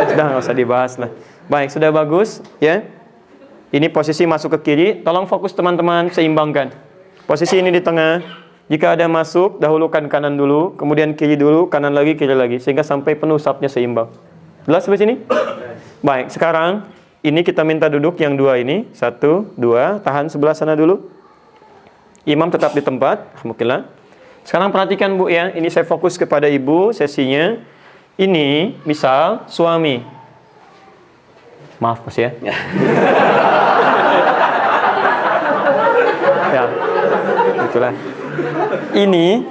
Sudah nggak usah dibahas lah. Baik, sudah bagus ya. Ini posisi masuk ke kiri. Tolong fokus teman-teman, seimbangkan. Posisi ini di tengah. Jika ada masuk, dahulukan kanan dulu, kemudian kiri dulu, kanan lagi, kiri lagi, sehingga sampai penuh safnya seimbang. Jelas sampai sini? Baik, sekarang ini kita minta duduk yang 2 ini. 1, 2, tahan sebelah sana dulu. Imam tetap di tempat. Alhamdulillah. Sekarang perhatikan Bu ya, ini saya fokus kepada ibu sesinya. Ini misal suami. Maaf Mas ya. Ya, itulah. Ini,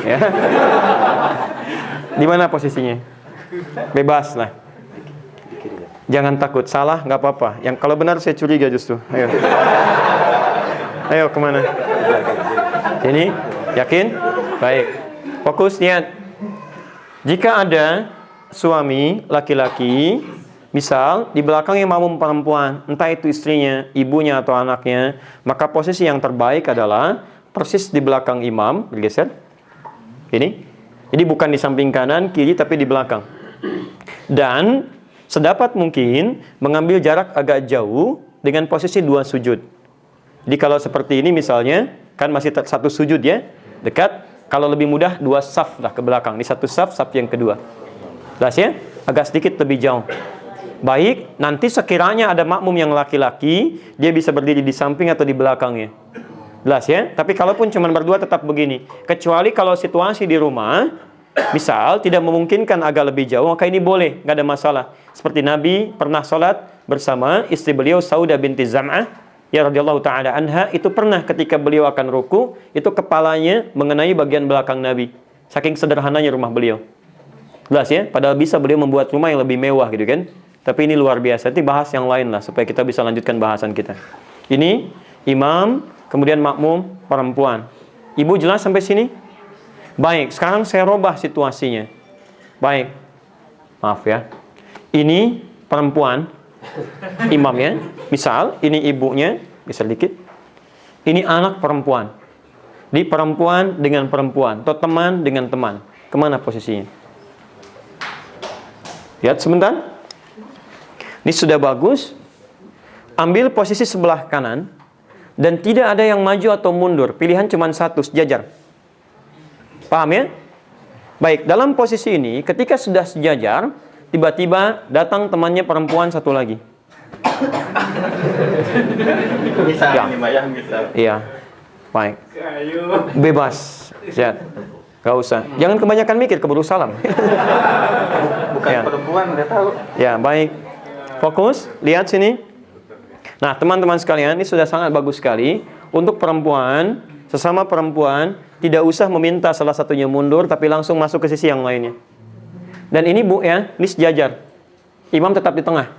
ya. Di mana posisinya? Bebas lah. Jangan takut, salah nggak apa-apa. Yang kalau benar saya curiga justru. Ayo, ayo kemana? Ini, yakin? Baik. Fokus niat. Jika ada suami laki-laki, misal di belakangnya makmum perempuan, entah itu istrinya, ibunya atau anaknya, maka posisi yang terbaik adalah persis di belakang imam, bergeser. Ini. Jadi bukan di samping kanan, kiri, tapi di belakang. Dan sedapat mungkin mengambil jarak agak jauh dengan posisi 2 sujud. Jadi kalau seperti ini misalnya, kan masih 1 sujud ya, dekat. Kalau lebih mudah 2 saf lah ke belakang. Di 1 saf yang kedua. Jelas ya? Agak sedikit lebih jauh. Baik, nanti sekiranya ada makmum yang laki-laki, dia bisa berdiri di samping atau di belakangnya. Jelas ya? Tapi kalaupun cuma berdua tetap begini. Kecuali kalau situasi di rumah, misal tidak memungkinkan agak lebih jauh, maka ini boleh, nggak ada masalah. Seperti Nabi pernah sholat bersama istri beliau Saudah binti Zam'ah, ya radhiyallahu ta'ala anha, itu pernah ketika beliau akan ruku, itu kepalanya mengenai bagian belakang Nabi. Saking sederhananya rumah beliau. Jelas ya? Padahal bisa beliau membuat rumah yang lebih mewah gitu kan. Tapi ini luar biasa. Nanti bahas yang lain lah supaya kita bisa lanjutkan bahasan kita. Ini imam, kemudian makmum perempuan. Ibu jelas sampai sini? Baik, sekarang saya robah situasinya. Baik. Maaf ya. Ini perempuan, imamnya. Misal, ini ibunya, bisa dikit. Ini anak perempuan. Di perempuan dengan perempuan, atau teman dengan teman. Kemana posisinya? Lihat sebentar. Ini sudah bagus. Ambil posisi sebelah kanan. Dan tidak ada yang maju atau mundur. Pilihan cuma 1, sejajar. Paham ya? Baik, dalam posisi ini, ketika sudah sejajar, tiba-tiba datang temannya perempuan satu lagi. Bisa, ya. bisa. Iya. Baik. Bebas. Siap. Gak usah. Jangan kebanyakan mikir, keburu salam. Bukan ya. Perempuan, udah tahu. Ya, baik. Fokus, lihat sini. Nah, teman-teman sekalian, ini sudah sangat bagus sekali. Untuk perempuan, sesama perempuan, tidak usah meminta salah satunya mundur, tapi langsung masuk ke sisi yang lainnya. Dan ini Bu ya, ini sejajar. Imam tetap di tengah.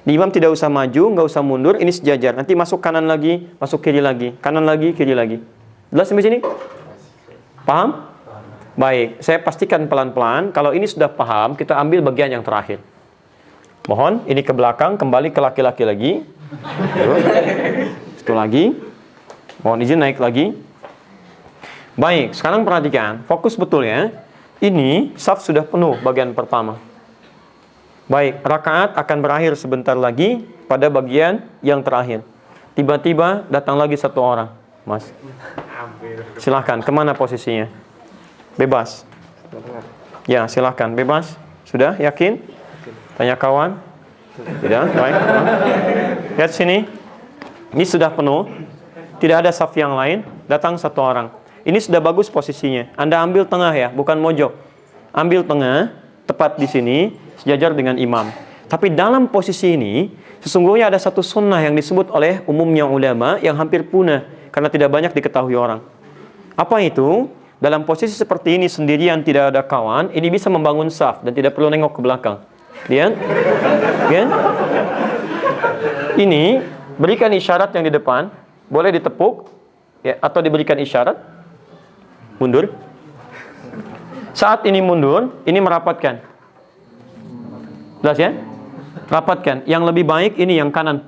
Di imam tidak usah maju, nggak usah mundur, ini sejajar. Nanti masuk kanan lagi, masuk kiri lagi. Kanan lagi, kiri lagi. Jelas sampai sini? Paham? Baik, saya pastikan pelan-pelan. Kalau ini sudah paham, kita ambil bagian yang terakhir. Mohon, ini ke belakang, kembali ke laki-laki lagi. Itu lagi. Mohon izin naik lagi. Baik, sekarang perhatikan. Fokus betul ya. Ini, saf sudah penuh bagian pertama. Baik, rakaat akan berakhir sebentar lagi pada bagian yang terakhir. Tiba-tiba datang lagi 1 orang. Mas, silahkan, kemana posisinya? Bebas. Ya, silahkan, bebas. Sudah, yakin? Tanya kawan. Tidak, baik. Lihat sini. Ini sudah penuh, tidak ada saf yang lain, datang satu orang. Ini sudah bagus posisinya. Anda ambil tengah ya, bukan mojok. Ambil tengah, tepat di sini, sejajar dengan imam. Tapi dalam posisi ini, sesungguhnya ada satu sunnah yang disebut oleh umumnya ulama yang hampir punah karena tidak banyak diketahui orang. Apa itu? Dalam posisi seperti ini sendirian tidak ada kawan, ini bisa membangun saf dan tidak perlu nengok ke belakang. Lihat? Lihat? Ini berikan isyarat yang di depan, boleh ditepuk ya, atau diberikan isyarat mundur. Saat ini mundur, ini merapatkan. Jelas ya? Rapatkan. Yang lebih baik ini yang kanan,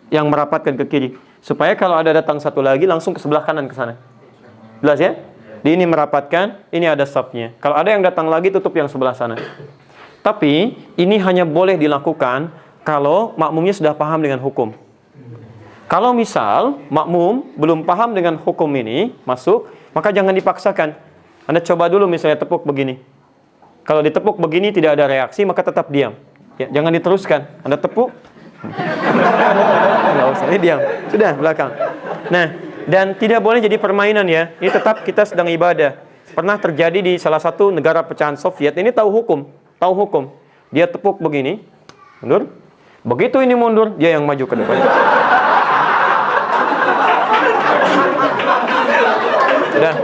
yang merapatkan ke kiri, supaya kalau ada datang satu lagi langsung ke sebelah kanan ke sana. Jelas ya? Di ini merapatkan, ini ada safnya. Kalau ada yang datang lagi, tutup yang sebelah sana. Tapi ini hanya boleh dilakukan kalau makmumnya sudah paham dengan hukum. Kalau misal makmum belum paham dengan hukum ini, masuk, maka jangan dipaksakan. Anda coba dulu misalnya tepuk begini. Kalau ditepuk begini tidak ada reaksi, maka tetap diam. Ya, jangan diteruskan. Anda tepuk, nggak usah, ini diam. Sudah, belakang. Nah, dan tidak boleh jadi permainan ya. Ini tetap kita sedang ibadah. Pernah terjadi di salah satu negara pecahan Soviet. Ini tahu hukum. Dia tepuk begini, mundur. Begitu ini mundur, dia yang maju ke depan. Sudah.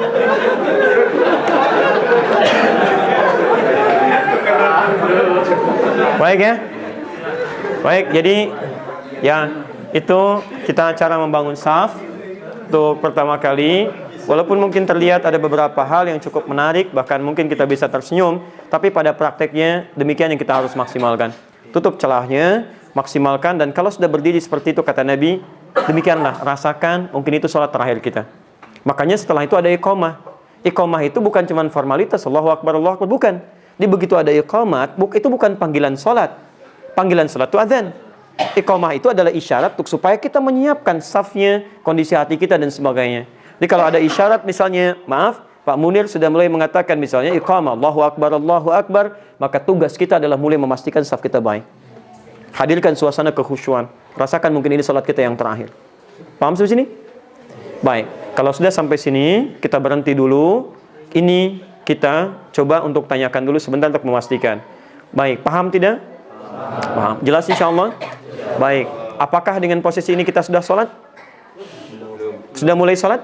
Baik ya. Baik, jadi ya itu kita cara membangun saf. Untuk pertama kali, walaupun mungkin terlihat ada beberapa hal yang cukup menarik, bahkan mungkin kita bisa tersenyum, tapi pada prakteknya demikian yang kita harus maksimalkan. Tutup celahnya, maksimalkan, dan kalau sudah berdiri seperti itu kata Nabi, demikianlah, rasakan, mungkin itu sholat terakhir kita. Makanya setelah itu ada iqamah. Iqamah itu bukan cuma formalitas, Allahu Akbar, bukan. Di begitu ada iqamat, itu bukan panggilan sholat. Panggilan sholat itu adzan. Iqamah itu adalah isyarat untuk supaya kita menyiapkan safnya, kondisi hati kita dan sebagainya. Jadi kalau ada isyarat misalnya, maaf, Pak Munir sudah mulai mengatakan misalnya iqamah, Allahu Akbar, maka tugas kita adalah mulai memastikan saf kita baik. Hadirkan suasana kekhusyuan. Rasakan mungkin ini salat kita yang terakhir. Paham sampai sini? Baik, kalau sudah sampai sini, kita berhenti dulu. Ini kita coba untuk tanyakan dulu sebentar untuk memastikan. Baik, paham tidak? Paham. Jelas insyaAllah? Baik, apakah dengan posisi ini kita sudah sholat? Sudah mulai sholat?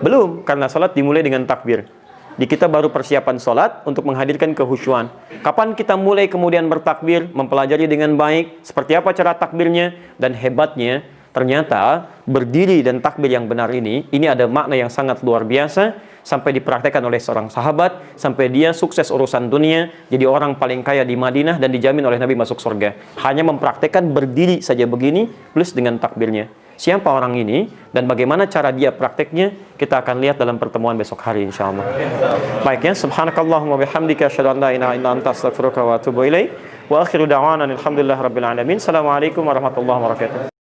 Belum, karena sholat dimulai dengan takbir. Di kita baru persiapan sholat untuk menghadirkan kehusyuan. Kapan kita mulai kemudian bertakbir, mempelajari dengan baik, seperti apa cara takbirnya, dan hebatnya, ternyata berdiri dan takbir yang benar ini ada makna yang sangat luar biasa, sampai dipraktekkan oleh seorang sahabat, sampai dia sukses urusan dunia, jadi orang paling kaya di Madinah dan dijamin oleh Nabi masuk surga. Hanya mempraktekkan berdiri saja begini, plus dengan takbirnya. Siapa orang ini dan bagaimana cara dia prakteknya, kita akan lihat dalam pertemuan besok hari insyaallah. Baik ya, subhanakallahumma bihamdika asyhadu an la ilaha illa anta astaghfiruka wa atubu ilaik. Wa akhiru da'wana alhamdulillahirabbil alamin. Assalamualaikum warahmatullahi wabarakatuh.